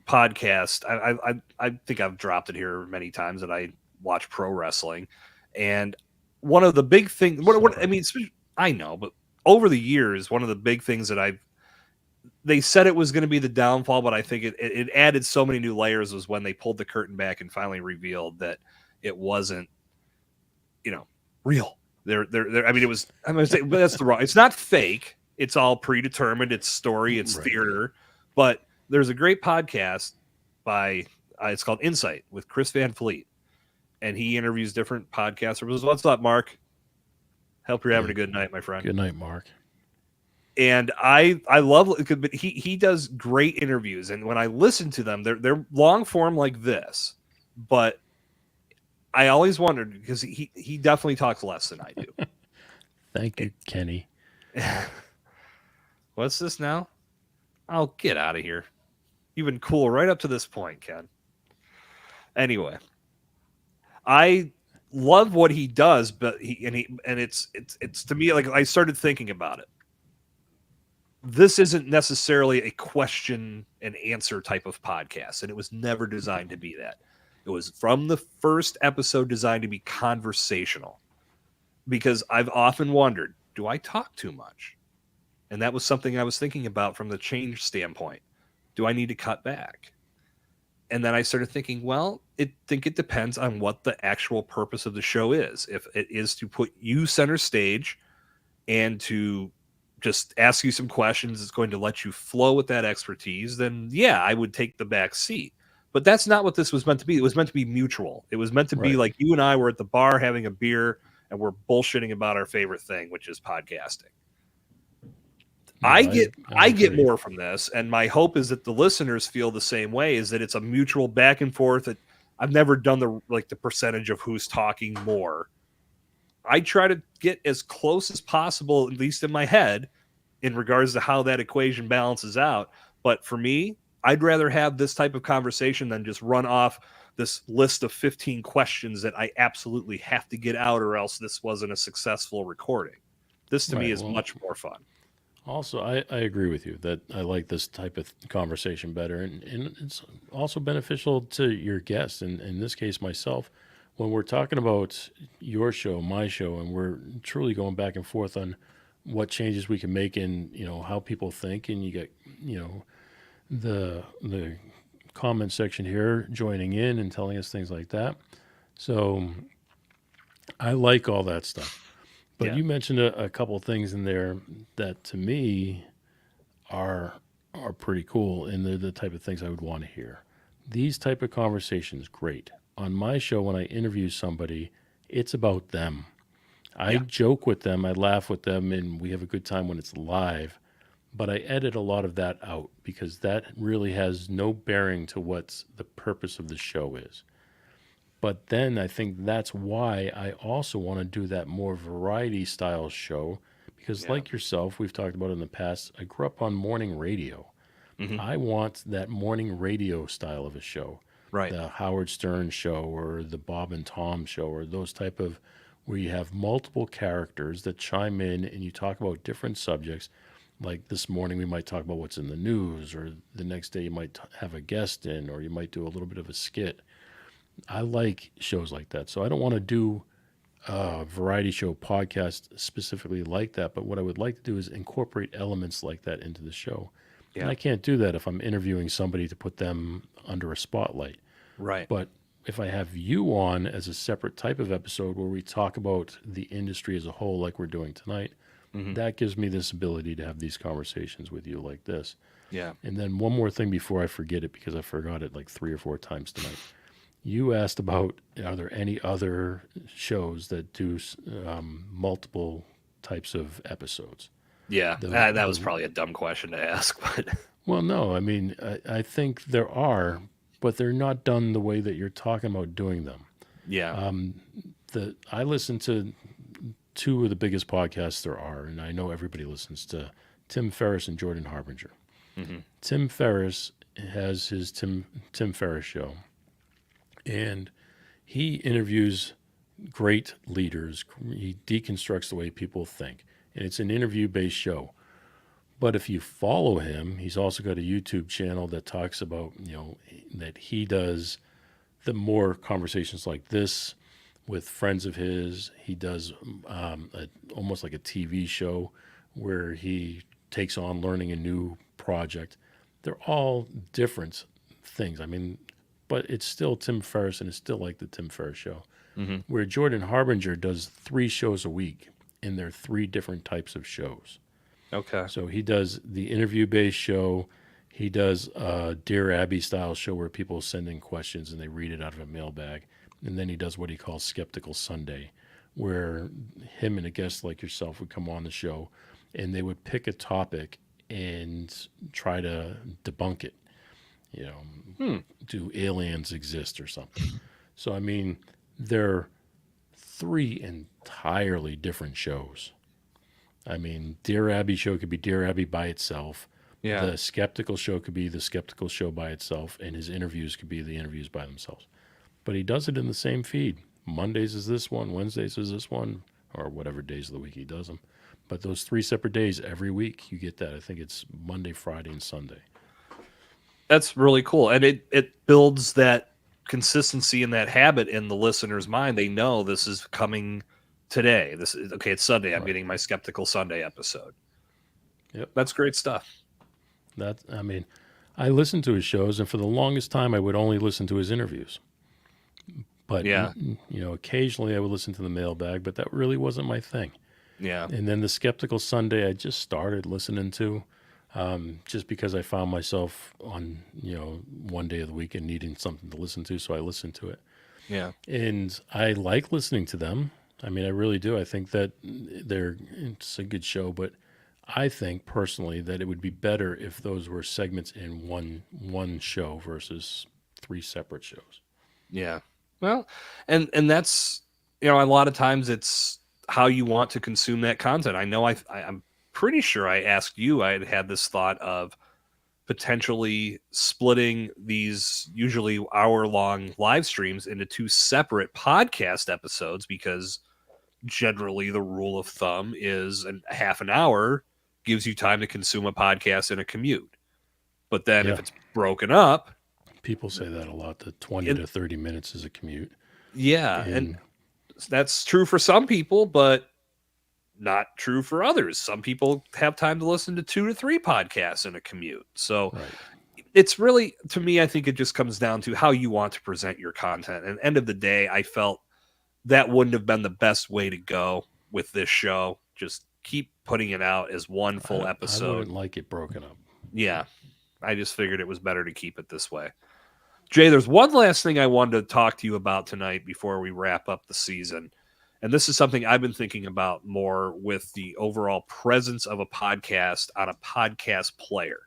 podcast. I think I've dropped it here many times that I watch pro wrestling. And one of the big things, I know, but over the years, one of the big things that they said it was going to be the downfall, but I think it added so many new layers was when they pulled the curtain back and finally revealed that it wasn't, real. I mean, it was, I'm going to say, but that's the wrong, it's not fake. It's all predetermined. It's story, it's Right. theater. But there's a great podcast by, it's called Insight with Chris Van Fleet. And he interviews different podcasters. What's up, Mark? Hope you're having a good night, my friend. Good night, Mark. And I love it, but he does great interviews, and when I listen to them, they're long form like this, but I always wondered because he definitely talks less than I do. Thank you, Kenny. What's this now? I'll get out of here. You've been cool right up to this point, Ken. Anyway, I love what he does, but it's to me, like, I started thinking about it. This isn't necessarily a question and answer type of podcast, and it was never designed to be that. It was from the first episode designed to be conversational, because I've often wondered, do I talk too much? And that was something I was thinking about from the change standpoint. Do I need to cut back? And then I started thinking, well, I think it depends on what the actual purpose of the show is. If it is to put you center stage and to just ask you some questions, it's going to let you flow with that expertise, then yeah, I would take the back seat. But that's not what this was meant to be. It was meant to be mutual. It was meant to be like you and I were at the bar having a beer and we're bullshitting about our favorite thing, which is podcasting. No, I get more from this, and my hope is that the listeners feel the same way, is that it's a mutual back and forth. That I've never done the percentage of who's talking more. I try to get as close as possible, at least in my head, in regards to how that equation balances out. But for me, I'd rather have this type of conversation than just run off this list of 15 questions that I absolutely have to get out, or else this wasn't a successful recording. This to me Right. is Well, much more fun. also, I agree with you that I like this type of conversation better. And it's also beneficial to your guests, and in this case, myself, when we're talking about your show, my show, and we're truly going back and forth on what changes we can make in, how people think. And you get, you know, the comment section here joining in and telling us things like that. So I like all that stuff. But Yeah. you mentioned a couple of things in there that to me are are pretty cool, and they're the type of things I would want to hear. These type of conversations, great. On my show, when I interview somebody, it's about them. I Yeah. joke with them, I laugh with them, and we have a good time when it's live. But I edit a lot of that out because that really has no bearing to what the purpose of the show is. But then I think that's why I also want to do that more variety style show because, Yeah. like yourself, we've talked about in the past, I grew up on morning radio. Hmm. I want that morning radio style of a show, Right. the Howard Stern show or the Bob and Tom show or those type of where you have multiple characters that chime in and you talk about different subjects. Like this morning, we might talk about what's in the news, or the next day, you might have a guest in, or you might do a little bit of a skit. I like shows like that. So I don't want to do a variety show podcast specifically like that. But what I would like to do is incorporate elements like that into the show. And Yeah. I can't do that if I'm interviewing somebody to put them under a spotlight. Right. But if I have you on as a separate type of episode where we talk about the industry as a whole, like we're doing tonight, Hmm. that gives me this ability to have these conversations with you like this. Yeah. And then one more thing before I forget it, because I forgot it like 3 or 4 times tonight. You asked about are there any other shows that do multiple types of episodes? Yeah. The That was the probably a dumb question to ask, but well, no, I mean I think there are, but they're not done the way that you're talking about doing them. yeah. Um, the I listen to two of the biggest podcasts there are, and I know everybody listens to Tim Ferriss and Jordan Harbinger. Hmm. Tim Ferriss has his Tim Ferriss show, and he interviews great leaders. He deconstructs the way people think, and it's an interview based show. But if you follow him, he's also got a YouTube channel that talks about that he does the more conversations like this with friends of his. He does almost like a TV show where he takes on learning a new project. They're all different things. I mean, but it's still Tim Ferriss, and it's still like the Tim Ferriss show. Hmm. Where Jordan Harbinger does 3 shows a week, and they're 3 different types of shows. Okay. So he does the interview based show. He does a Dear Abby style show where people send in questions and they read it out of a mailbag. And then he does what he calls Skeptical Sunday, where him and a guest like yourself would come on the show and they would pick a topic and try to debunk it. You know, Hmm. do aliens exist or something? So, I mean, they're 3 entirely different shows. I mean, Dear Abby show could be Dear Abby by itself. Yeah. The Skeptical show could be the Skeptical show by itself, and his interviews could be the interviews by themselves. But he does it in the same feed. Mondays is this one, Wednesdays is this one, or whatever days of the week he does them. But those 3 separate days every week, you get that. I think it's Monday, Friday, and Sunday. That's really cool. And it builds that consistency and that habit in the listener's mind. They know this is coming today. This is okay, it's Sunday. I'm Right. getting my Skeptical Sunday episode. Yep. That's great stuff. I mean, I listen to his shows, and for the longest time, I would only listen to his interviews. But Yeah. occasionally I would listen to the mailbag, but that really wasn't my thing. Yeah. And then the Skeptical Sunday, I just started listening to, just because I found myself on one day of the week and needing something to listen to, so I listened to it. Yeah. And I like listening to them. I mean, I really do. I think that it's a good show, but I think personally that it would be better if those were segments in one show versus 3 separate shows. Yeah. Well, and that's a lot of times it's how you want to consume that content. I know I'm pretty sure I asked you. I had this thought of potentially splitting these usually hour-long live streams into 2 separate podcast episodes, because generally the rule of thumb is a half an hour gives you time to consume a podcast in a commute. But then if Yeah. it's broken up, People say that a lot, that 20 it, to 30 minutes is a commute. yeah, and And that's true for some people, but not true for others. Some people have time to listen to 2 to 3 podcasts in a commute. So right. it's really, to me, I think it just comes down to how you want to present your content. And end of the day, I felt that wouldn't have been the best way to go with this show. Just keep putting it out as one full I episode. wouldn't like it broken up. Yeah, I just figured it was better to keep it this way. Jay, there's one last thing I wanted to talk to you about tonight before we wrap up the season. And this is something I've been thinking about more with the overall presence of a podcast on a podcast player.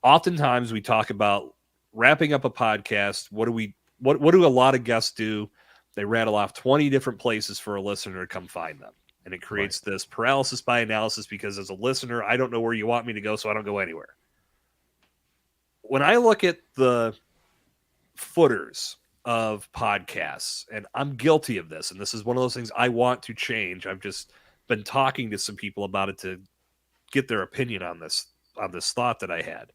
Oftentimes we talk about wrapping up a podcast. What do a lot of guests do? They rattle off 20 different places for a listener to come find them. And it creates this paralysis by analysis, because as a listener, I don't know where you want me to go, so I don't go anywhere. When I look at the footers of podcasts, and I'm guilty of this, and this is one of those things I want to change. I've just been talking to some people about it to get their opinion on this thought that I had.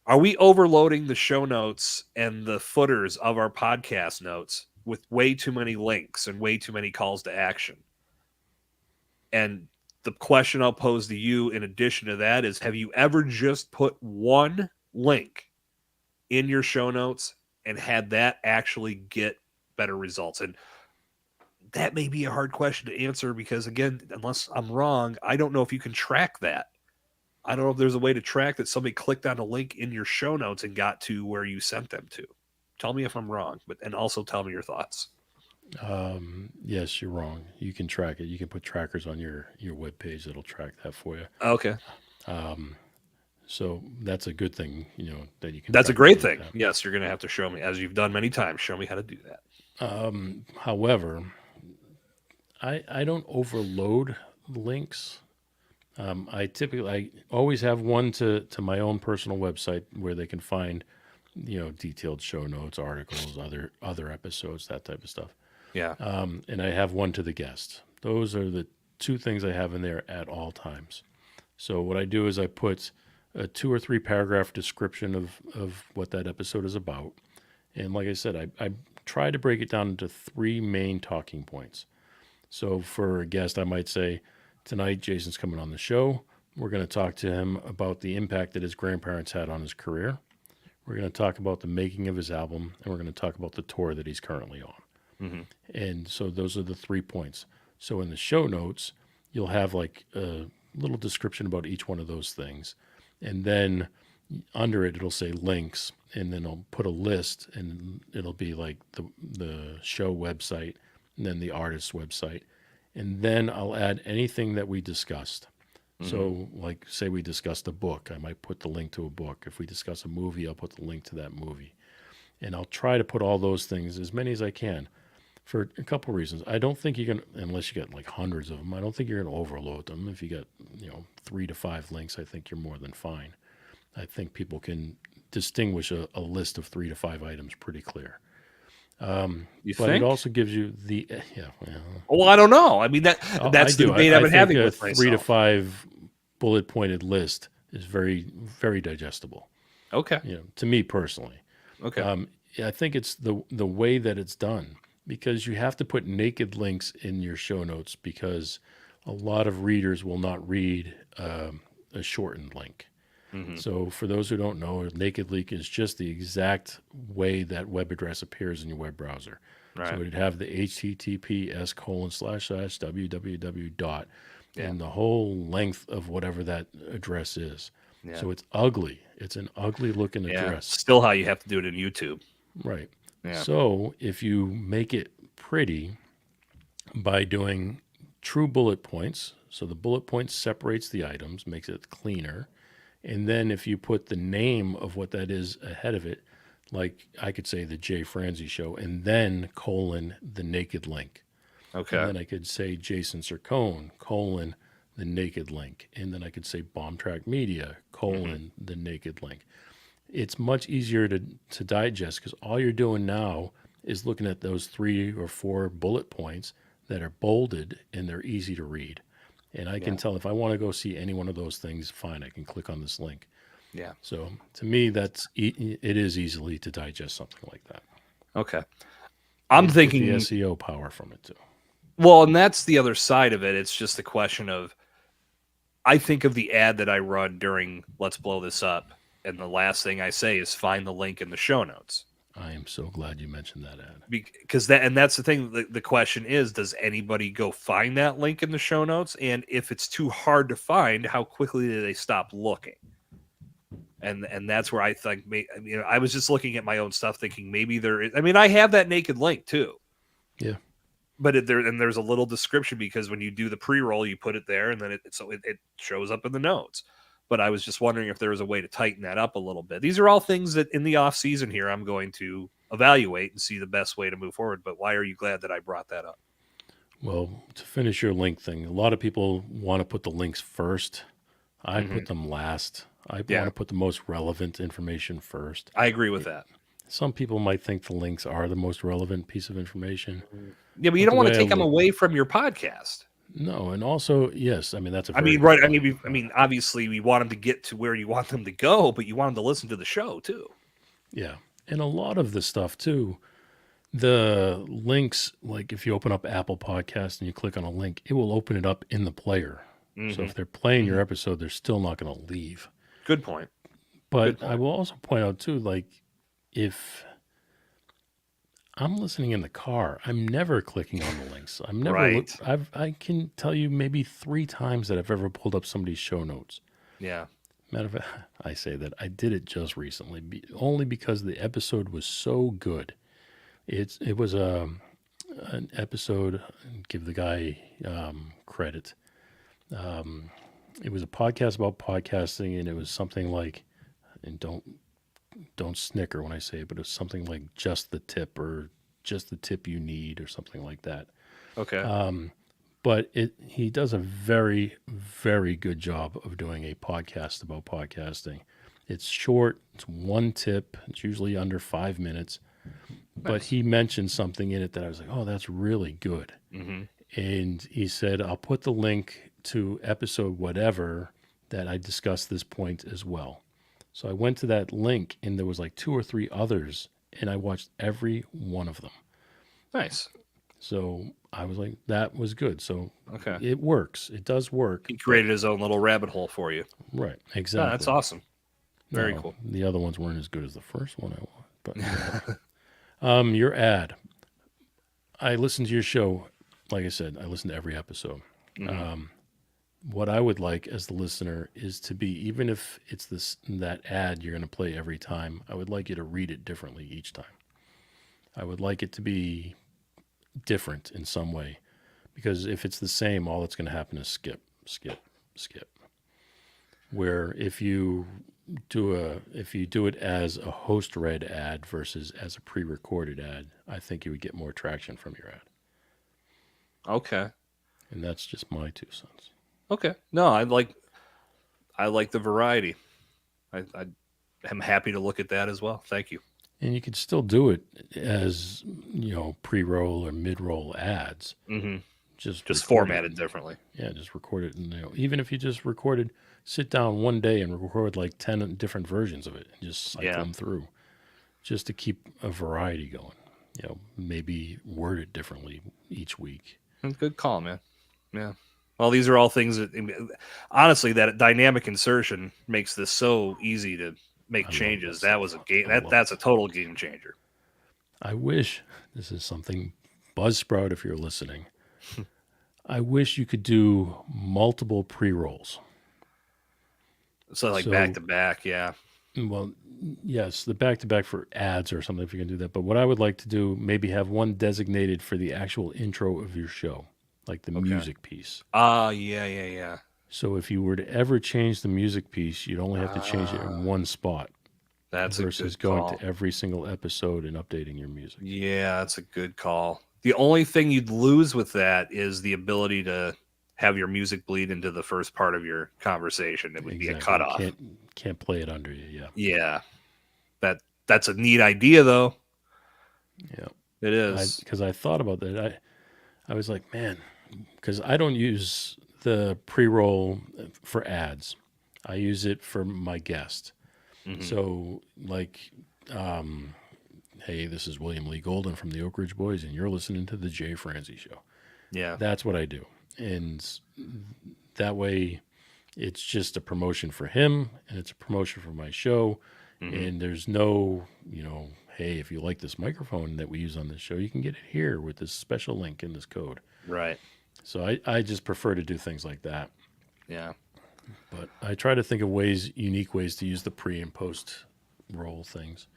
Are we overloading the show notes and the footers of our podcast notes with way too many links and way too many calls to action? And the question I'll pose to you in addition to that is, have you ever just put one link in your show notes and had that actually get better results? And that may be a hard question to answer, because, again, unless I'm wrong, I don't know if you can track that. I don't know if there's a way to track that somebody clicked on a link in your show notes and got to where you sent them to. Tell me if I'm wrong, and also tell me your thoughts. Yes, you're wrong. You can track it. You can put trackers on your web page that'll track that for you. Okay. So that's a good thing, that you can. That's a track great it like thing. that. Yes, you're going to have to show me, as you've done many times. Show me how to do that. However, I don't overload links. I always have one to my own personal website where they can find, detailed show notes, articles, other episodes, that type of stuff. Yeah. And I have one to the guest. Those are the 2 things I have in there at all times. So what I do is I put a 2 or 3 paragraph description of what that episode is about. And like I said, I try to break it down into 3 main talking points. So for a guest, I might say, tonight Jason's coming on the show. We're going to talk to him about the impact that his grandparents had on his career. We're going to talk about the making of his album, and we're going to talk about the tour that he's currently on. Mm-hmm. And so those are the 3 points. So in the show notes, you'll have like a little description about each one of those things. And then under it, it'll say links, and then I'll put a list, and it'll be like the show website, and then the artist's website. And then I'll add anything that we discussed. Mm-hmm. So like, say we discussed a book, I might put the link to a book. If we discuss a movie, I'll put the link to that movie. And I'll try to put all those things, as many as I can, for a couple of reasons. I don't think you can, unless you get like hundreds of them, I don't think you're going to overload them. If you got, 3 to 5 links, I think you're more than fine. I think people can distinguish a list of 3 to 5 items pretty clear. You but think? It also gives you the Well, I don't know. I mean, that's the debate I've been having with myself. 3 to 5 bullet pointed list is very, very digestible. Okay. To me personally. Okay. I think it's the way that it's done, because you have to put naked links in your show notes, because a lot of readers will not read a shortened link. Mm-hmm. So for those who don't know, a naked link is just the exact way that web address appears in your web browser. Right. So it'd have the https://www. And the whole length of whatever that address is. Yeah. So it's ugly. It's an ugly looking address. Still how you have to do it in YouTube. Right. Yeah. So if you make it pretty by doing true bullet points, so the bullet point separates the items, makes it cleaner. And then if you put the name of what that is ahead of it, like I could say the Jay Franze Show, and then colon the naked link. Okay. And then I could say Jason Sircone, colon the naked link, and then I could say Bombtrack Media, the naked link. It's much easier to digest because all you're doing now is looking at those 3 or 4 bullet points that are bolded and they're easy to read. And I can tell if I want to go see any one of those things, fine, I can click on this link. Yeah. So to me, it is easily to digest something like that. Okay. I'm thinking the SEO power from it too. Well, and that's the other side of it. It's just a question of, I think of the ad that I run during Let's Blow This Up, and the last thing I say is find the link in the show notes. I am so glad you mentioned that ad. Because that's the thing. The question is, does anybody go find that link in the show notes? And if it's too hard to find, how quickly do they stop looking? And that's where I think, I was just looking at my own stuff thinking maybe there is, I have that naked link too. Yeah. But there's a little description because when you do the pre-roll, you put it there and then it shows up in the notes. But I was just wondering if there was a way to tighten that up a little bit. These are all things that in the off season here, I'm going to evaluate and see the best way to move forward. But why are you glad that I brought that up? Well, to finish your link thing, a lot of people want to put the links first. I put them last. I want to put the most relevant information first. I agree with that. Some people might think the links are the most relevant piece of information. Yeah, but you don't want to take them away from your podcast. No, and also, yes, that's a right. Obviously, we want them to get to where you want them to go, but you want them to listen to the show too. Yeah, and a lot of the stuff too, the links, like if you open up Apple Podcast and you click on a link, it will open it up in the player. So if they're playing your episode, they're still not going to leave. Good point. But I will also point out too, like if I'm listening in the car, I'm never clicking on the links. I'm never. Right. I can tell you maybe 3 times that I've ever pulled up somebody's show notes. Yeah. Matter of fact, I say that I did it just recently, only because the episode was so good. It was an episode. Give the guy credit. It was a podcast about podcasting, and it was something like, and don't snicker when I say it, but it was something like just the tip or just the tip you need or something like that. Okay. But he does a very, very good job of doing a podcast about podcasting. It's short. It's 1 tip. It's usually under 5 minutes. Nice. But he mentioned something in it that I was like, oh, that's really good. Mm-hmm. And he said, I'll put the link to episode whatever that I discussed this point as well. So I went to that link, and there was like 2 or 3 others, and I watched every one of them. Nice. So I was like, that was good. So okay, it works. It does work. He created his own little rabbit hole for you. Right. Exactly. Oh, that's awesome. Very cool. The other ones weren't as good as the first one I want. But your ad. I listened to your show. Like I said, I listen to every episode. Mm-hmm. What I would like as the listener is to be, even if it's that ad you're going to play every time, I would like you to read it differently each time. I would like it to be different in some way, because if it's the same, all that's going to happen is skip. Where if you do it as a host read ad versus as a pre-recorded ad, I think you would get more traction from your ad. Okay. And that's just my 2 cents. Okay. No, I like the variety. I am happy to look at that as well. Thank you. And you could still do it as, pre-roll or mid-roll ads. Mm-hmm. Just formatted differently. Yeah, just record it. And, even if you just recorded, sit down one day and record like 10 different versions of it and just cycle them through, just to keep a variety going. Maybe word it differently each week. Good call, man. Yeah. Well, these are all things that, honestly, that dynamic insertion makes this so easy to make changes. That was a game. That's a total game changer. I wish, this is something, Buzzsprout, if you're listening, I wish you could do multiple pre-rolls. So back to back, yeah. Well, yes, the back to back for ads or something, if you can do that. But what I would like to do, maybe have one designated for the actual intro of your show, like the music piece. Yeah. So if you were to ever change the music piece, you'd only have to change it in one spot. That's versus going to every single episode and updating your music. Yeah, that's a good call. The only thing you'd lose with that is the ability to have your music bleed into the first part of your conversation. It would be a cutoff. Can't play it under you. Yeah. Yeah. That's a neat idea, though. Yeah. It is. Because I thought about that. I was like, man, because I don't use the pre-roll for ads. I use it for my guest. Mhm. So, like, hey, this is William Lee Golden from the Oak Ridge Boys, and you're listening to the Jay Franze Show. Yeah. That's what I do. And that way, it's just a promotion for him, and it's a promotion for my show. Mhm. And there's no, hey, if you like this microphone that we use on this show, you can get it here with this special link in this code. Right. So I just prefer to do things like that. Yeah. But I try to think of unique ways to use the pre and post roll things.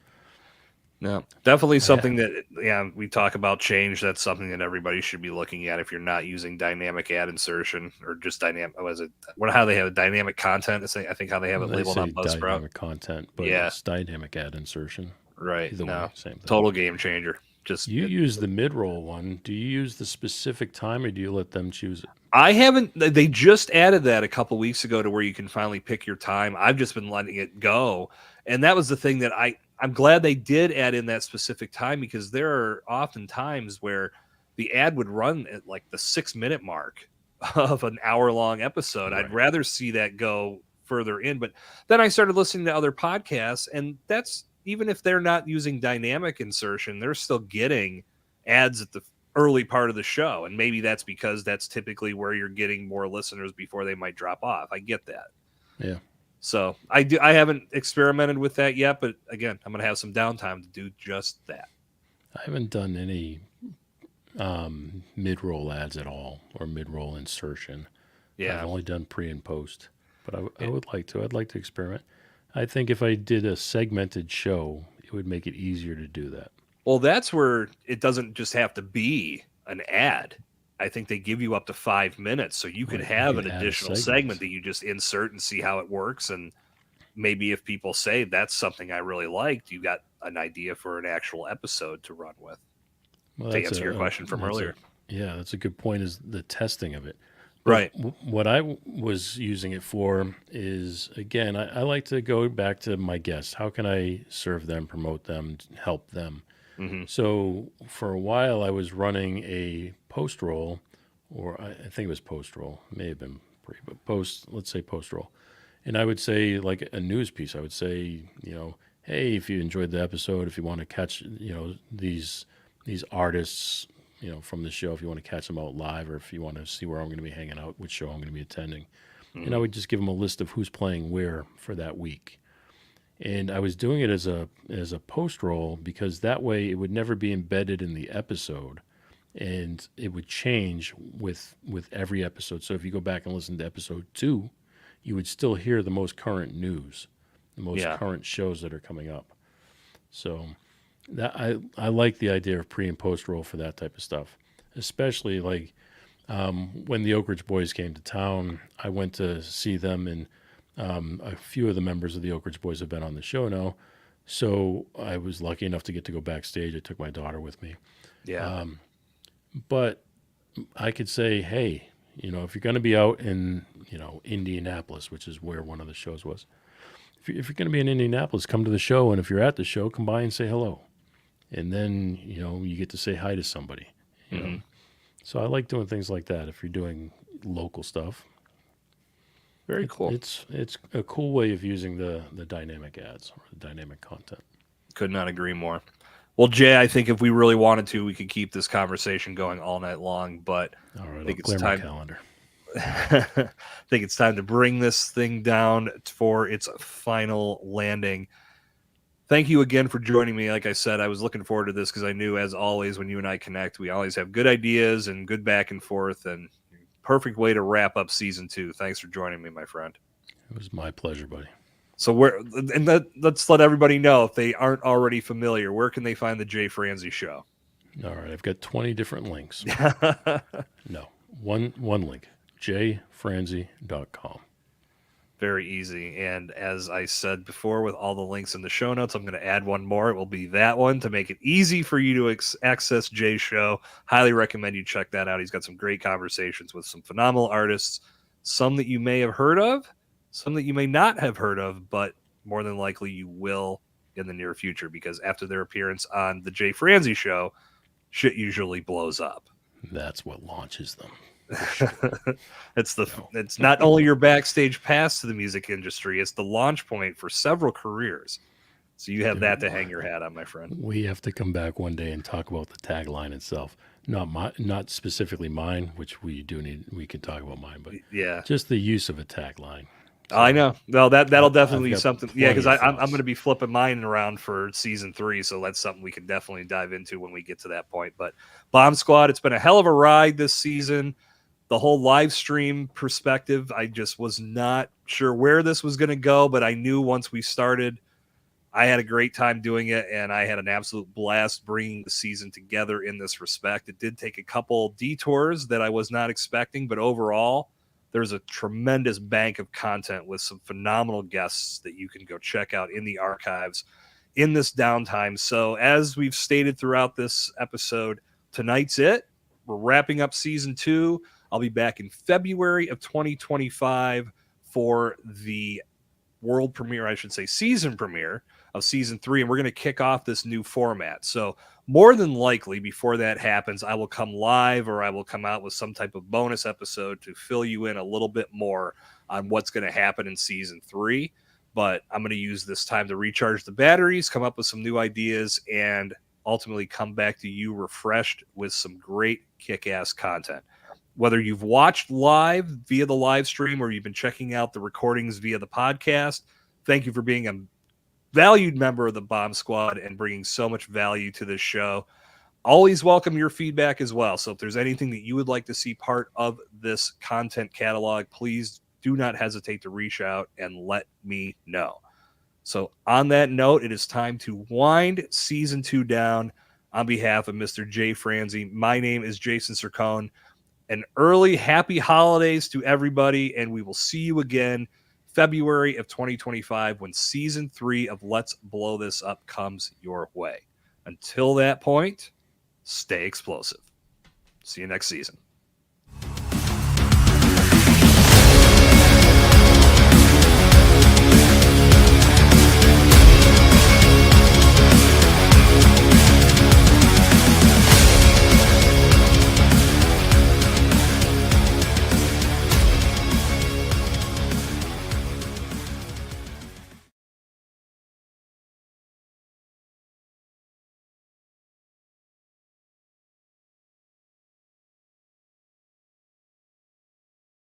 No, definitely something that, we talk about change. That's something that everybody should be looking at if you're not using dynamic ad insertion or just dynamic. How they have a dynamic content? I think how they have it labeled on Buzzsprout. Dynamic content, but it's dynamic ad insertion. Right. Either No, way, same thing. total game changer. You use the mid-roll one. Do you use the specific time, or do you let them choose it? I haven't. They just added that a couple weeks ago to where you can finally pick your time. I've just been letting it go, and that was the thing that I'm glad they did add in that specific time, because there are often times where the ad would run at like the 6-minute mark of an hour-long episode. Right. I'd rather see that go further in. But then I started listening to other podcasts, and that's even if they're not using dynamic insertion, they're still getting ads at the early part of the show. And maybe that's because that's typically where you're getting more listeners before they might drop off. I get that. Yeah. So I haven't experimented with that yet, but again, I'm going to have some downtime to do just that. I haven't done any mid-roll ads at all, or mid-roll insertion. Yeah. I've only done pre and post, but I would like to. I'd like to experiment. I think if I did a segmented show, it would make it easier to do that. Well, that's where it doesn't just have to be an ad. I think they give you up to 5 minutes, so you could have an additional segment that you just insert and see how it works. And maybe if people say that's something I really liked, you got an idea for an actual episode to run with. Well, to answer your question from earlier. That's a good point, is the testing of it. Right. What I was using it for is, again, I like to go back to my guests. How can I serve them, promote them, help them? Mm-hmm. So for a while, I was running a post roll, or I think it was post roll. It may have been pre, but let's say post roll. And I would say, like a news piece, I would say, hey, if you enjoyed the episode, if you want to catch, these artists, from the show, if you want to catch them out live, or if you want to see where I'm going to be hanging out, which show I'm going to be attending. Mm-hmm. And I would just give them a list of who's playing where for that week. And I was doing it as a post roll, because that way it would never be embedded in the episode, and it would change with every episode. So if you go back and listen to episode 2, you would still hear the most current news, the most current shows that are coming up. So that I like the idea of pre and post roll for that type of stuff, especially like when the Oak Ridge Boys came to town. I went to see them, and a few of the members of the Oak Ridge Boys have been on the show now, so I was lucky enough to get to go backstage. I took my daughter with me. Yeah. But I could say, hey, if you're going to be out in, Indianapolis, which is where one of the shows was, if you're going to be in Indianapolis, come to the show, and if you're at the show, come by and say hello. And then, you get to say hi to somebody. Mm-hmm. So I like doing things like that if you're doing local stuff. Very cool. It's a cool way of using the dynamic ads or the dynamic content. Could not agree more. Well, Jay, I think if we really wanted to, we could keep this conversation going all night long. But all right, I think it's time. My calendar. I think it's time to bring this thing down for its final landing. Thank you again for joining me. Like I said, I was looking forward to this because I knew, as always, when you and I connect, we always have good ideas and good back and forth, and perfect way to wrap up season 2. Thanks for joining me, my friend. It was my pleasure, buddy. So let's let everybody know, if they aren't already familiar, where can they find the Jay Franze Show? All right, I've got 20 different links. No, one link, jayfranze.com. Very easy. And as I said before, with all the links in the show notes, I'm going to add one more. It will be that one to make it easy for you to access Jay's show. Highly recommend you check that out. He's got some great conversations with some phenomenal artists, some that you may have heard of, some that you may not have heard of, but more than likely you will in the near future, because after their appearance on the Jay Franze show, shit usually blows up. That's what launches them. It's not only your backstage pass to the music industry, it's the launch point for several careers. So you have that to hang your hat on, my friend. We have to come back one day and talk about the tagline itself. Not specifically mine, which we do need. We can talk about mine, but yeah, just the use of a tagline. So I know. Well, that'll definitely be something. Yeah, because I'm going to be flipping mine around for season 3, so that's something we can definitely dive into when we get to that point. But Bomb Squad, it's been a hell of a ride this season. The whole live stream perspective, I just was not sure where this was going to go, but I knew once we started, I had a great time doing it, and I had an absolute blast bringing the season together in this respect. It did take a couple detours that I was not expecting, but overall, there's a tremendous bank of content with some phenomenal guests that you can go check out in the archives in this downtime. So as we've stated throughout this episode, tonight's it. We're wrapping up season 2. I'll be back in February of 2025 for the world premiere, I should say season premiere of season 3, and we're going to kick off this new format. So more than likely before that happens, I will come live, or I will come out with some type of bonus episode to fill you in a little bit more on what's going to happen in season 3. But I'm going to use this time to recharge the batteries, come up with some new ideas, and ultimately come back to you refreshed with some great kick-ass content. Whether you've watched live via the live stream or you've been checking out the recordings via the podcast, thank you for being a valued member of the Bomb Squad and bringing so much value to this show. Always welcome your feedback as well. So if there's anything that you would like to see part of this content catalog, please do not hesitate to reach out and let me know. So on that note, it is time to wind season 2 down. On behalf of Mr. Jay Franze, my name is Jason Sircone. An early happy holidays to everybody, and we will see you again February of 2025 when season 3 of Let's Blow This Up comes your way. Until that point, stay explosive. See you next season.